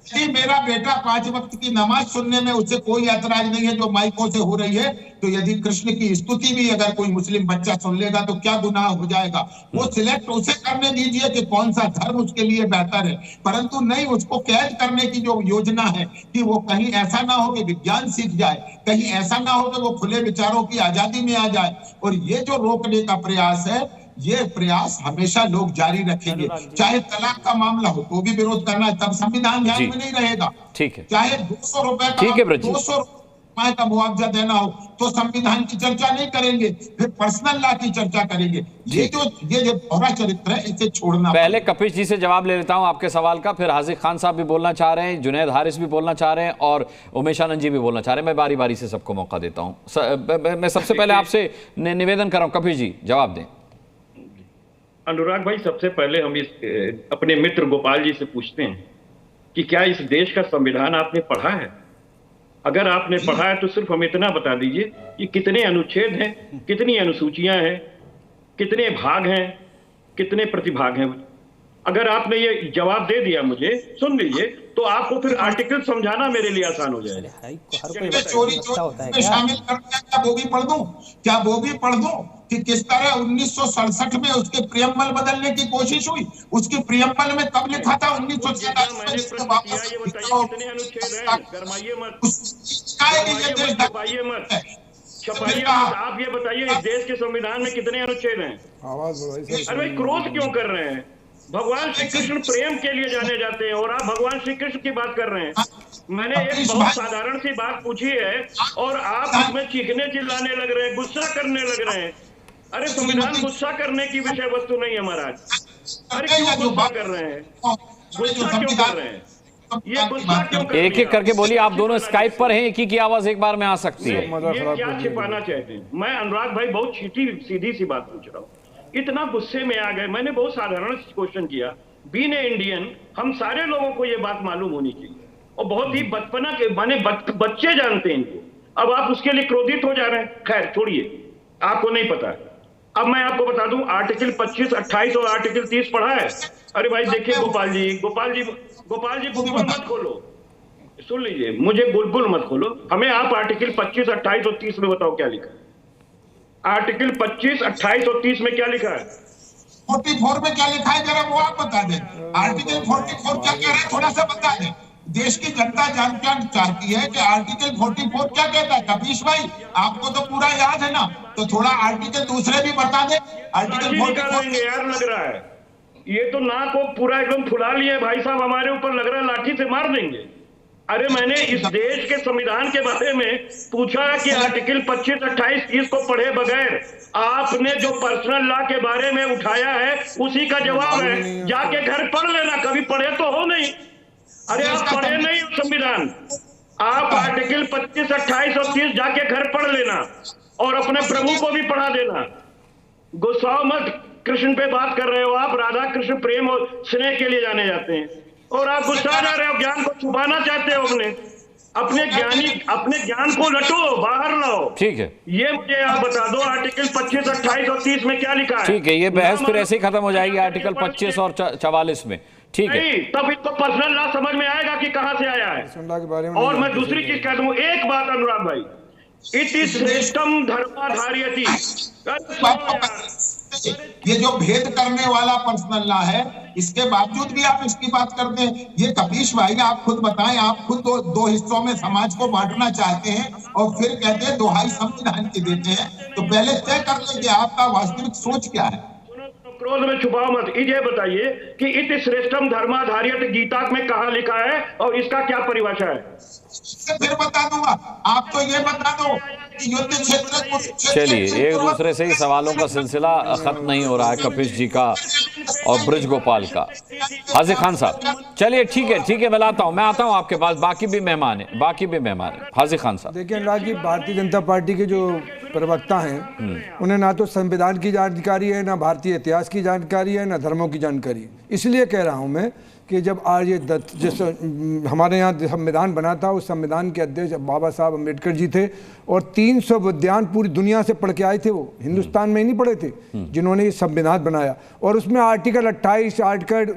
F: यदि मेरा बेटा 5 वक्त की नमाज सुनने में उसे कोई ऐतराज नहीं है जो माइकों से हो रही है, तो यदि कृष्ण की स्तुति भी अगर कोई मुस्लिम बच्चा सुन लेगा तो क्या गुनाह हो जाएगा? वो सिलेक्ट उसे करने दीजिए कि कौन सा धर्म उसके लिए बेहतर है, परंतु नहीं उसको कैद करने की जो योजना है कि वो कहीं ऐसा ना हो कि विज्ञान सीख जाए, कहीं ऐसा ना हो कि वो खुले विचारों की आजादी में आ जाए। और ये जो रोकने का प्रयास है, ये प्रयास हमेशा लोग जारी रखेंगे। चाहे तलाक का मामला हो तो भी विरोध करना है, तब संविधान ध्यान में नहीं रहेगा।
E: ठीक है।
F: चाहे 200 रुपए का 200 रुपए का मुआवजा देना हो तो संविधान की चर्चा नहीं करेंगे, फिर पर्सनल लॉ की चर्चा करेंगे। ये जो दोहरा चरित्र है, इसे छोड़ना।
E: पहले कपिश जी से जवाब ले लेता हूं आपके सवाल का, फिर हाजिर खान साहब भी बोलना चाह रहे हैं, जुनैद हारिस भी बोलना चाह रहे हैं और उमेशानंद जी भी बोलना चाह रहे हैं। मैं बारी बारी से सबको मौका देता हूं। मैं सबसे पहले आपसे निवेदन कर रहा हूं, कपिश जी जवाब दें।
J: अनुराग भाई, सबसे पहले हम इस अपने मित्र गोपाल जी से पूछते हैं कि क्या इस देश का संविधान आपने पढ़ा है? अगर आपने पढ़ा है तो सिर्फ हमें इतना बता दीजिए कि कितने अनुच्छेद हैं, कितनी अनुसूचियां हैं, कितने भाग हैं, कितने प्रतिभाग हैं। अगर आपने ये जवाब दे दिया मुझे, सुन लीजिए, तो आपको फिर आर्टिकल समझाना मेरे लिए आसान हो जाएगा।
F: चोरी में शामिल करके क्या वो भी पढ़ दूं? क्या वो भी पढ़ दूं कि किस तरह 1967 में उसके प्रियम्बल बदलने की कोशिश हुई? उसके प्रियम्बल में कब लिखा था? 1947।
J: आप ये बताइए, इस देश के संविधान में कितने अनुच्छेद हैं? अरे भाई, क्रोध क्यों कर रहे हैं? भगवान श्री कृष्ण प्रेम के लिए जाने जाते हैं और आप भगवान श्री कृष्ण की बात कर रहे हैं। मैंने एक बहुत साधारण सी बात पूछी है और आप उसमें चीखने चिल्लाने लग रहे हैं, गुस्सा करने लग रहे हैं। अरे संविधान गुस्सा करने की विषय वस्तु नहीं है महाराज। अरे क्यों गुस्सा कर रहे हैं? गुस्सा क्यों कर रहे हैं? ये गुस्सा क्यों कर रहे हैं?
E: एक एक करके बोलिए। आप दोनों स्काइप पर हैं, एक ही की आवाज एक बार में आ सकती है।
J: ये क्या छिपाना चाहते हैं? मैं अनुराग भाई बहुत सीधी सी बात पूछ रहा हूँ, इतना गुस्से में आ गए। मैंने बहुत साधारण क्वेश्चन किया। बीइंग इंडियन, हम सारे लोगों को ये बात मालूम होनी चाहिए और बहुत ही बचपना के माने बच्चे जानते हैं इनको। अब आप उसके लिए क्रोधित हो जा रहे हैं। खैर छोड़िए, आपको नहीं पता है। अब मैं आपको बता दूं, आर्टिकल 25, 28 और आर्टिकल 30 पढ़ा है? अरे भाई देखिए गोपाल जी बुलबुल मत खोलो, सुन लीजिए, मुझे बुलबुल मत खोलो। हमें आप आर्टिकल 25, 28 और 30 में बताओ क्या लिखा है। आर्टिकल 25, 28 और 30 में क्या लिखा है?
F: 44 में क्या लिखा है, जरा वो आप बता दें। आर्टिकल 44 क्या कह रहा है, थोड़ा सा बता दें। देश की जनता जानना चाहती है कि आर्टिकल 44 क्या कहता है। कपीश भाई, आपको तो पूरा याद है ना, तो थोड़ा आर्टिकल दूसरे भी बता दें। आर्टिकल 44
J: यार लग रहा है, ये तो नाक को पूरा एकदम फुला लिए भाई साहब, हमारे ऊपर लग रहा है लाठी से मार देंगे। अरे मैंने इस देश के संविधान के बारे में पूछा कि आर्टिकल 25, 28, 30 को पढ़े बगैर आपने जो पर्सनल लॉ के बारे में उठाया है उसी का जवाब है। जाके घर पढ़ लेना, कभी पढ़े तो हो नहीं। अरे आप पढ़े नहीं संविधान, आप आर्टिकल 25, 28 और 30 जाके घर पढ़ लेना और अपने प्रभु को भी पढ़ा देना। गुस्साओ मत, कृष्ण पे बात कर रहे हो आप, राधा कृष्ण प्रेम और स्नेह के लिए जाने जाते हैं और आप गुस्सा जा रहे हो, ज्ञान को छुपाना चाहते हो। अपने ज्ञान को लटो, बाहर लाओ।
E: ठीक है,
J: ये मुझे आप बता दो, आर्टिकल 25, 28 और 30 में क्या लिखा है?
E: ठीक है, ये बहस फिर ऐसे ही खत्म हो जाएगी आर्टिकल 25 और 44 में। ठीक है,
J: नहीं, तब इसको पर्सनल लॉ समझ में आएगा कि कहां से आया है।
I: के बारे में
J: और मैं दूसरी चीज कह दूं, एक बात अनुराग भाई, इट इज श्रेष्ठम धर्माधार्यति।
F: ये जो भेद करने वाला पर्सनल लॉ है, इसके बावजूद भी आप इसकी बात करते हैं। ये कपीश भाई आप खुद बताएं, आप खुद दो हिस्सों में समाज को बांटना चाहते हैं और फिर कहते हैं दोहाई संविधान की देते हैं। तो पहले तय कर लेंगे आपका वास्तविक सोच क्या है।
J: क्रोध में छुपाओ मत। ये बताइए कि इति श्रेष्ठम धर्माधार्यते गीता में कहां लिखा है और इसका क्या परिभाषा है?
F: फिर बता दूंगा, आप तो ये बता दो कि युद्ध क्षेत्र।
E: चलिए, एक दूसरे से ही सवालों का सिलसिला खत्म नहीं हो रहा है, कपिश जी का और ब्रज गोपाल का। हाजी खान साहब, चलिए ठीक है, मैं लाता हूँ, मैं आता हूँ आपके पास। बाकी भी मेहमान है। हाजी खान साहब,
I: देखिए अनुराग जी, भारतीय जनता पार्टी के जो प्रवक्ता हैं उन्हें ना तो संविधान की जानकारी है, ना भारतीय इतिहास की जानकारी है, ना धर्मों की जानकारी है। इसलिए कह रहा हूँ मैं कि जब आज ये जिस हमारे यहाँ संविधान बना था, उस संविधान के अध्यक्ष बाबा साहब अम्बेडकर जी थे और 300 विद्वान पूरी दुनिया से पढ़ के आए थे। वो हिंदुस्तान में ही नहीं पढ़े थे जिन्होंने ये संविधान बनाया। और उसमें आर्टिकल 28, आर्टिकल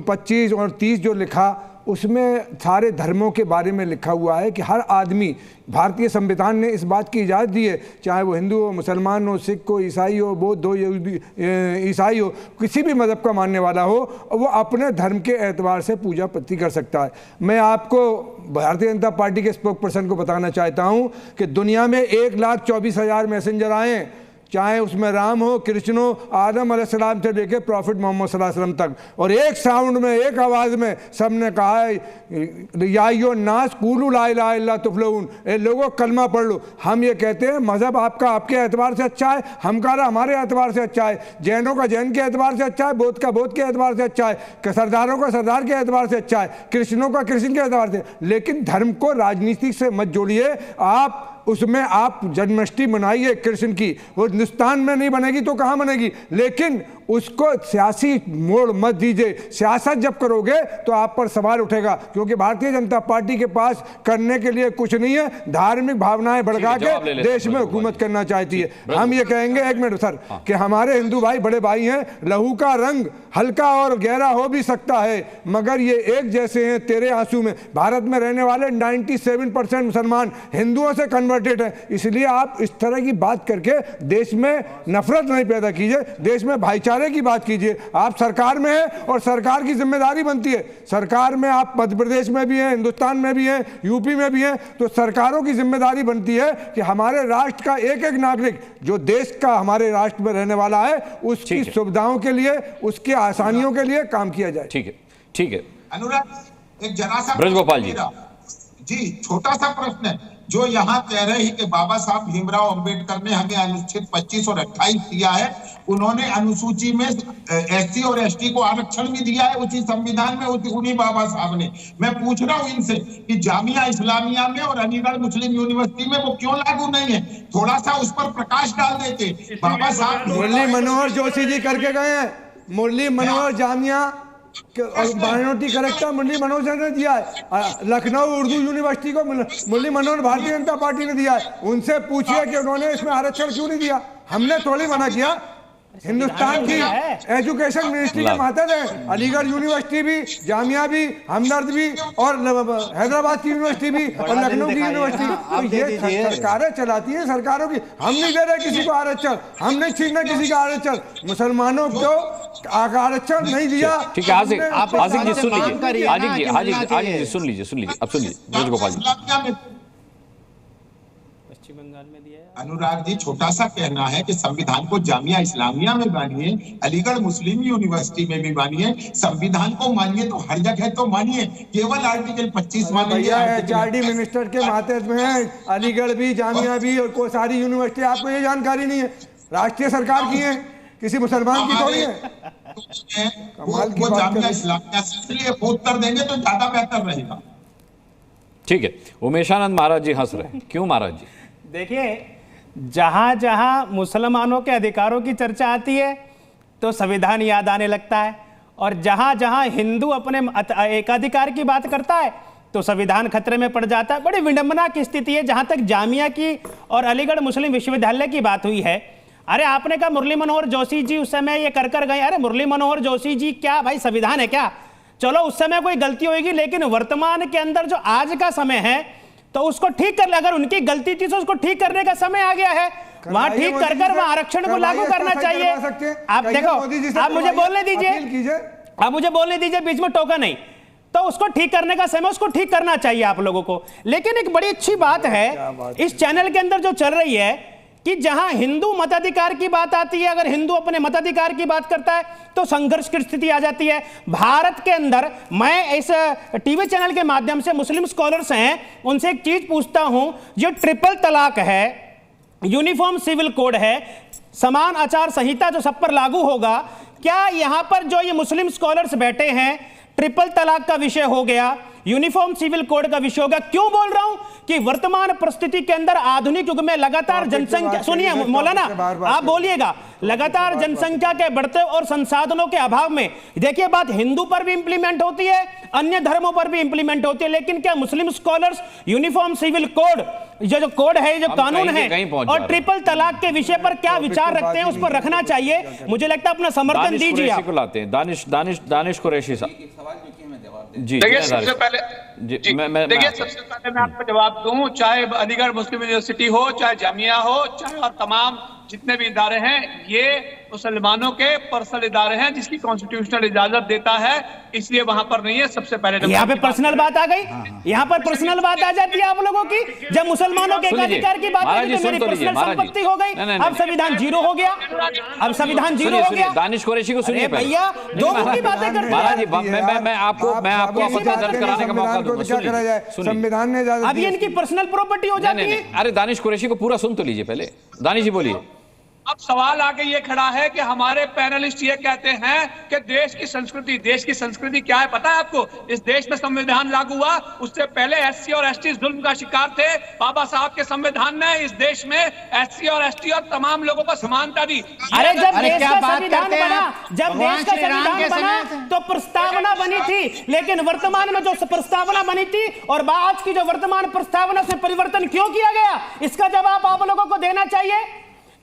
I: 25 और 30 जो लिखा, उसमें सारे धर्मों के बारे में लिखा हुआ है कि हर आदमी, भारतीय संविधान ने इस बात की इजाज़त दी है, चाहे वो हिंदू हो, मुसलमान हो, सिख हो, ईसाई हो, बौद्ध हो, ईसाई हो, किसी भी मज़हब का मानने वाला हो, वो अपने धर्म के एतबार से पूजा पत्ती कर सकता है। मैं आपको भारतीय जनता पार्टी के स्पोक पर्सन को बताना चाहता हूँ कि दुनिया में 1,24,000 मैसेंजर आए, चाहे उसमें राम हो, कृष्ण हो, आदम अलैहिस्सलाम से लेके प्रॉफिट मोहम्मद सल्लल्लाहु अलैहि वसल्लम तक, और एक साउंड में, एक आवाज़ में सबने कहा है यायो नास कूलू ला इलाहा इल्ला तुफ्लिहून, ए लोगों कलमा पढ़ लो। हम ये कहते हैं मज़हब आपका आपके एतबार से अच्छा है, हमारा हमारे एतबार से अच्छा है, जैनों का जैन के एतबार से अच्छा है, बौद्ध का बौद्ध के एतबार से अच्छा है, सरदारों का सरदार के एतबार से अच्छा है, कृष्णों का कृष्ण के एतबार से। लेकिन धर्म को राजनीति से मत जोड़िए। आप उसमें आप जन्माष्टमी मनाइए कृष्ण की, वो हिंदुस्तान में नहीं बनेगी तो कहाँ बनेगी, लेकिन उसको सियासी मोड़ मत दीजिए। सियासत जब करोगे तो आप पर सवाल उठेगा, क्योंकि भारतीय जनता पार्टी के पास करने के लिए कुछ नहीं है, धार्मिक भावनाएं भड़का के देश में हुकूमत करना चाहती है। हम ये कहेंगे, एक मिनट सर, कि हमारे हिंदू भाई बड़े भाई हैं, लहू का रंग हल्का और गहरा हो भी सकता है, मगर ये एक जैसे हैं तेरे आंसू में। भारत में रहने वाले 97% मुसलमान हिंदुओं से कन्वर्टेड है। इसलिए आप इस तरह की बात करके देश में नफरत नहीं पैदा कीजिए, देश में भाईचारे की बात कीजिए। आप सरकार में हैं और सरकार की जिम्मेदारी बनती है, सरकार में आप मध्य प्रदेश में भी हैं, हिंदुस्तान में भी हैं, यूपी में भी हैं, तो सरकारों की जिम्मेदारी बनती है कि हमारे राष्ट्र का एक एक नागरिक जो देश का हमारे राष्ट्र में रहने वाला है, उसकी सुविधाओं के लिए, उसकी आसानियों के लिए काम किया जाए।
E: ठीक है
F: अनुराग, एक जरा सा
E: ब्रज गोपाल
F: जी छोटा सा प्रश्न है। जो यहाँ कह रहे हैं कि बाबा साहब भीमराव अंबेडकर ने हमें अनुच्छेद 25 और 28 दिया है, उन्होंने अनुसूची में SC और ST को आरक्षण भी दिया है उसी संविधान में, उन्हीं बाबा साहब ने। मैं पूछ रहा हूँ इनसे कि जामिया इस्लामिया में और अलीगढ़ मुस्लिम यूनिवर्सिटी में वो क्यों लागू नहीं है? थोड़ा सा उस पर प्रकाश डाल देते। बाबा साहब
I: मुरली मनोहर जोशी जी करके गए हैं, मुरली मनोहर जामिया माइनॉरिटी करेक्टर मुरली मनोहर ने दिया है, लखनऊ उर्दू यूनिवर्सिटी को मुरली मनोहर भारतीय जनता पार्टी ने दिया है। उनसे पूछिए कि उन्होंने इसमें आरक्षण क्यों नहीं दिया। हमने थोड़ी मना किया, हिंदुस्तान की एजुकेशन मिनिस्ट्री के मातहत है, अलीगढ़ यूनिवर्सिटी भी, जामिया भी, हमदर्द भी, और हैदराबाद की यूनिवर्सिटी भी, और लखनऊ की यूनिवर्सिटी। तो ये सरकारें चलाती हैं, सरकारों की। हम नहीं दे रहे किसी को आरक्षण, हम नहीं छीनना किसी का आरक्षण, मुसलमानों को आरक्षण नहीं दिया।
E: ठीक है, आसिक जी सुन लीजिए, हाजी जी सुन लीजिए, अब सुनिए ब्रज गोपाल जी।
K: बंगाल में दिया है
F: अनुराग जी, छोटा सा कहना है कि संविधान को जामिया इस्लामिया में मानिए, अलीगढ़ मुस्लिम यूनिवर्सिटी में भी मानिए, संविधान को मानिए तो हर जगह तो मानिए, केवल आर्टिकल 25 मानिए।
I: HRD मिनिस्टर के मातहत में है अलीगढ़ भी, जामिया भी, और कोई सारी यूनिवर्सिटी। आपको ये जानकारी नहीं है, राष्ट्रीय सरकार की है, किसी मुसलमान की थोड़ी है।
F: कमाल की बात जामिया इस्लामिया, इसलिए उत्तर देंगे तो ज्यादा बेहतर रहेगा।
E: ठीक है, उमेशानंद महाराज जी हंस रहे हैं, क्यों महाराज जी?
K: देखिए, जहां जहां मुसलमानों के अधिकारों की चर्चा आती है तो संविधान याद आने लगता है, और जहां जहां हिंदू अपने एकाधिकार की बात करता है तो संविधान खतरे में पड़ जाता है। बड़ी विडंबना की स्थिति है। जहां तक जामिया की और अलीगढ़ मुस्लिम विश्वविद्यालय की बात हुई है, अरे आपने कहा मुरली मनोहर जोशी जी उस समय ये कर गए, अरे मुरली मनोहर जोशी जी क्या भाई संविधान है क्या? चलो उस समय कोई गलती होगी, लेकिन वर्तमान के अंदर जो आज का समय है तो उसको ठीक कर ले। अगर उनकी गलती थी तो उसको ठीक करने का समय आ गया है, वहां ठीक कर वहां आरक्षण को लागू करना चाहिए। आप देखो, आप मुझे बोलने दीजिए, आप मुझे बोलने दीजिए, बीच में टोका नहीं। तो उसको ठीक करने का समय, उसको ठीक करना चाहिए आप लोगों को। लेकिन एक बड़ी अच्छी बात है इस चैनल के अंदर जो चल रही है कि जहां हिंदू मताधिकार की बात आती है, अगर हिंदू अपने मताधिकार की बात करता है तो संघर्ष की स्थिति आ जाती है। भारत के अंदर मैं इस टीवी चैनल के माध्यम से मुस्लिम स्कॉलर्स हैं, उनसे एक चीज पूछता हूं, जो ट्रिपल तलाक है, यूनिफॉर्म सिविल कोड है, समान आचार संहिता जो सब पर लागू होगा, क्या यहां पर जो ये मुस्लिम स्कॉलर्स बैठे हैं, ट्रिपल तलाक का विषय हो गया, यूनिफॉर्म सिविल कोड का विषय होगा? क्यों बोल रहा हूं कि वर्तमान परिस्थिति के अंदर आधुनिक युग में लगातार जनसंख्या, सुनिए मौलाना आप बोलिएगा, लगातार जनसंख्या के बढ़ते और संसाधनों के अभाव में, देखिए बात हिंदू पर भी इंप्लीमेंट होती है, अन्य धर्मों पर भी इंप्लीमेंट होती है, लेकिन क्या Muslim scholars uniform civil code जो कोड है, जो कानून है, और ट्रिपल तलाक के विषय पर क्या विचार रखते हैं, उस पर रखना चाहिए। मुझे लगता है अपना समर्थन दीजिए आप।
E: दानिश कुरैशी साहब जी,
G: देखिए सबसे पहले मैं आपको जवाब दूं, चाहे अलीगढ़ मुस्लिम यूनिवर्सिटी हो, चाहे जामिया हो, चाहे और तमाम जितने भी इदारे हैं, ये मुसलमानों के पर्सनल इदारे हैं जिसकी कॉन्स्टिट्यूशनल इजाजत देता है, इसलिए वहां पर नहीं है। सबसे पहले
K: यहाँ पे पर्सनल बात आ गई, यहाँ पर पर्सनल बात आ जाती है आप लोगों की। जब मुसलमानों के एकाधिकार की बात आती है तो मेरी पर्सनल संपत्ति हो गई, अब संविधान जीरो हो गया, अब संविधान जीरो हो गया।
E: दानिश कुरैशी को सुनिए
K: भैया, दो की बातें करते हैं।
E: मैं आपको अपना दर्ज कराने का मौका दूंगा।
I: संविधान ने
K: अब ये इनकी पर्सनल प्रॉपर्टी हो जाती है।
E: अरे दानिश कुरैशी को पूरा सुन तो लीजिए पहले। दानिश जी बोलिए।
G: अब सवाल आगे ये खड़ा है कि हमारे पैनलिस्ट ये कहते हैं कि देश की संस्कृति क्या है पता है आपको? इस देश में संविधान लागू हुआ, उससे पहले एससी और एसटी जुल्म का शिकार थे। बाबा साहब के संविधान ने इस देश में एससी और एसटी और तमाम लोगों को समानता दी।
K: अरे जब देश का संविधान बना, जब देश का संविधान बना तो प्रस्तावना बनी थी, लेकिन वर्तमान में जो प्रस्तावना बनी थी और आज की जो वर्तमान प्रस्तावना से परिवर्तन क्यों किया गया, इसका जवाब आप लोगों को देना चाहिए।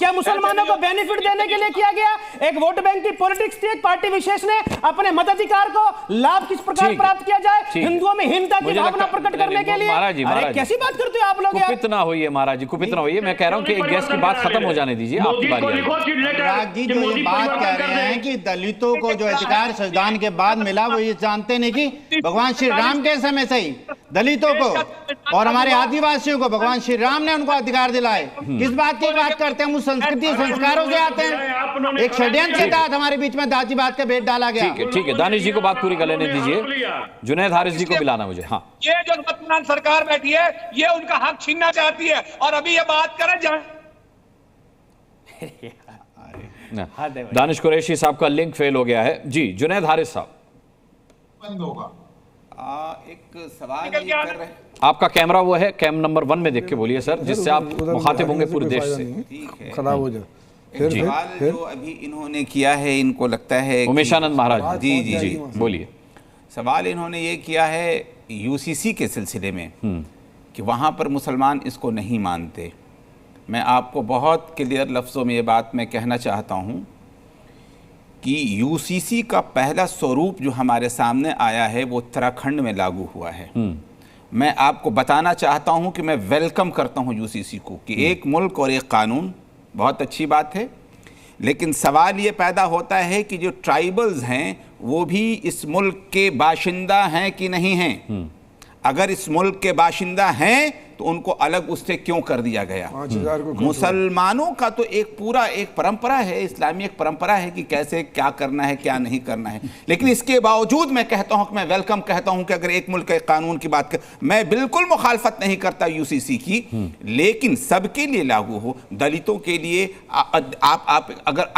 K: क्या मुसलमानों को बेनिफिट देने के लिए किया गया? एक वोट बैंक की पॉलिटिक्स थी, एक पार्टी विशेष ने अपने मताधिकार को लाभ किस प्रकार प्राप्त किया जाए, हिंदुओं में हीनता की भावना प्रकट करने के लिए। अरे कैसी बात करते हो आप लोग?
E: कुपित ना होइए महाराज जी, कुपित ना होइए। मैं कह रहा हूं कि एक गेस्ट की बात खत्म हो जाने दीजिए, आपकी बारी है।
H: जी जो ये बात कह रहे हैं कि दलितों को जो अधिकार संविधान के बाद मिला, वो ये जानते नहीं कि भगवान श्री राम के समय से ही दलितों को और हमारे आदिवासियों को भगवान श्री राम ने उनको अधिकार दिलाए। किस बात की बात करते हैं? संस्कृति संस्कारों से आते हैं। एक षड्यंत्र के तहत हमारे बीच में जातिवाद का भेद डाला गया।
E: ठीक है दानिश जी को बात पूरी कर लेने दीजिए। जुनैद हारिस जी को मिलाना मुझे। हाँ,
G: ये जो वर्तमान सरकार बैठी है, ये उनका हक छीनना चाहती है, और अभी ये बात करें
E: दानिश कुरैशी साहब का लिंक फेल हो गया है। जी जुनैद हारिस साहब,
F: बंद होगा।
L: एक सवाल ये कर रहे हैं,
E: आपका कैमरा वो है कैम नंबर 1 में देख के बोलिए सर, जिससे आप मुखातिब होंगे पूरे देश से।
L: ठीक है,
I: खराब हो जाए।
L: सवाल जो अभी इन्होंने किया है, इनको लगता है
E: उमेशानंद महाराज
L: जी जी जी
E: बोलिए।
L: सवाल इन्होंने ये किया है यूसीसी के सिलसिले में कि वहाँ पर मुसलमान इसको नहीं मानते। मैं आपको बहुत क्लियर लफ्ज़ों में ये बात मैं कहना चाहता हूँ कि यूसीसी का पहला स्वरूप जो हमारे सामने आया है वो उत्तराखंड में लागू हुआ है। मैं आपको बताना चाहता हूं कि मैं वेलकम करता हूं यूसीसी को कि एक मुल्क और एक कानून, बहुत अच्छी बात है। लेकिन सवाल ये पैदा होता है कि जो ट्राइबल्स हैं वो भी इस मुल्क के बाशिंदा हैं कि नहीं हैं। अगर इस मुल्क के बाशिंदा हैं तो उनको अलग उससे क्यों कर दिया गया? मुसलमानों का तो एक पूरा एक परंपरा है, इस्लामी एक परंपरा है कि कैसे क्या करना है क्या नहीं करना है। लेकिन इसके बावजूद मैं कहता हूं कि मैं वेलकम कहता हूं कि अगर एक मुल्क के कानून की बात कर, मैं बिल्कुल मुखालफत नहीं करता यूसीसी की, लेकिन सबके लिए लागू हो। दलितों के लिए आप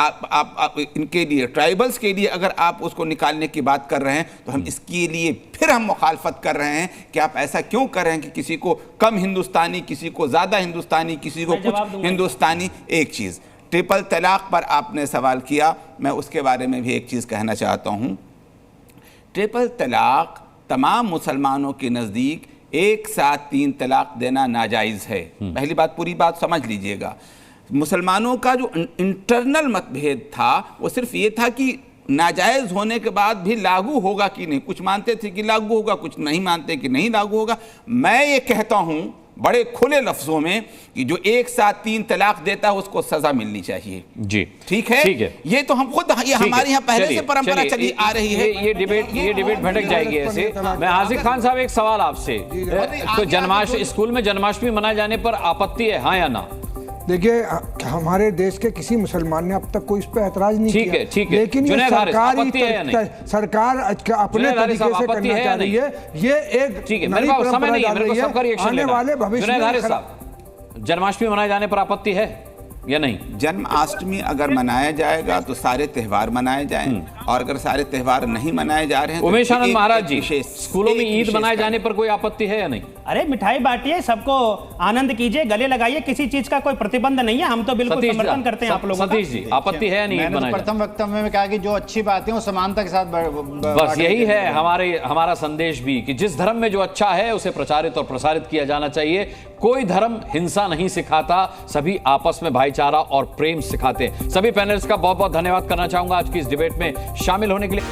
L: इनके लिए, ट्राइबल्स के लिए अगर आप उसको निकालने की बात कर रहे हैं तो हम इसके लिए फिर हम मुखालफत कर रहे हैं कि आप ऐसा क्यों कर रहे हैं कि किसी को कम हिंदुस्तानी, किसी को ज्यादा हिंदुस्तानी, किसी को कुछ हिंदुस्तानी। एक चीज ट्रिपल तलाक पर आपने सवाल किया, मैं उसके बारे में भी एक चीज कहना चाहता हूं। ट्रिपल तलाक तमाम मुसलमानों के नजदीक एक साथ 3 तलाक देना नाजायज है। पहली बात, पूरी बात समझ लीजिएगा। मुसलमानों का जो इंटरनल मतभेद था वो सिर्फ ये था कि नाजायज होने के बाद भी लागू होगा कि नहीं। कुछ मानते थे कि लागू होगा, कुछ नहीं मानते कि नहीं लागू होगा। मैं ये कहता हूं बड़े खुले लफ्जों में कि जो एक साथ 3 तलाक देता है उसको सजा मिलनी चाहिए।
E: जी ठीक है।
L: ये तो हम खुद, ये हमारे यहाँ पहले से परंपरा चली आ रही है।
E: ये डिबेट भटक जाएगी ऐसे। मैं आसिफ खान साहब एक सवाल आपसे, तो जन्माष्टमी, स्कूल में जन्माष्टमी मनाए जाने पर आपत्ति है, हाँ या ना?
I: देखिए, हमारे देश के किसी मुसलमान ने अब तक कोई इस पर ऐतराज नहीं किया।
E: ठीक है,
I: लेकिन ये सरकार अपने तरीके से करना चाह रही है। ये एक नई परंपरा डाल रही है आने वाले भविष्य में।
E: जन्माष्टमी मनाए जाने पर आपत्ति है या नहीं?
L: जन्माष्टमी अगर मनाया जाएगा तो सारे त्यौहार मनाए जाएं, और अगर सारे त्यौहार नहीं मनाए जा रहे हैं,
E: उमेश आनंद महाराज जी, स्कूलों में ईद मनाए जाने पर कोई आपत्ति है या नहीं?
K: अरे मिठाई बांटिए, सबको आनंद कीजिए, गले लगाइए, किसी चीज का कोई प्रतिबंध नहीं है। हम तो बिल्कुल समर्थन करते हैं आप लोगों का।
E: सतीश जी, आपत्ति है या नहीं?
H: मैंने प्रथम वक्तव्य में कहा कि जो अच्छी बातें हैं वो समानता के साथ
E: बस यही है हमारा संदेश भी, कि जिस धर्म में जो अच्छा है उसे प्रचारित और प्रसारित किया जाना चाहिए। कोई धर्म हिंसा नहीं सिखाता, सभी आपस में भाईचारा और प्रेम सिखाते हैं। सभी पैनलिस्ट का बहुत बहुत धन्यवाद करना चाहूंगा आज की इस डिबेट में शामिल होने के लिए।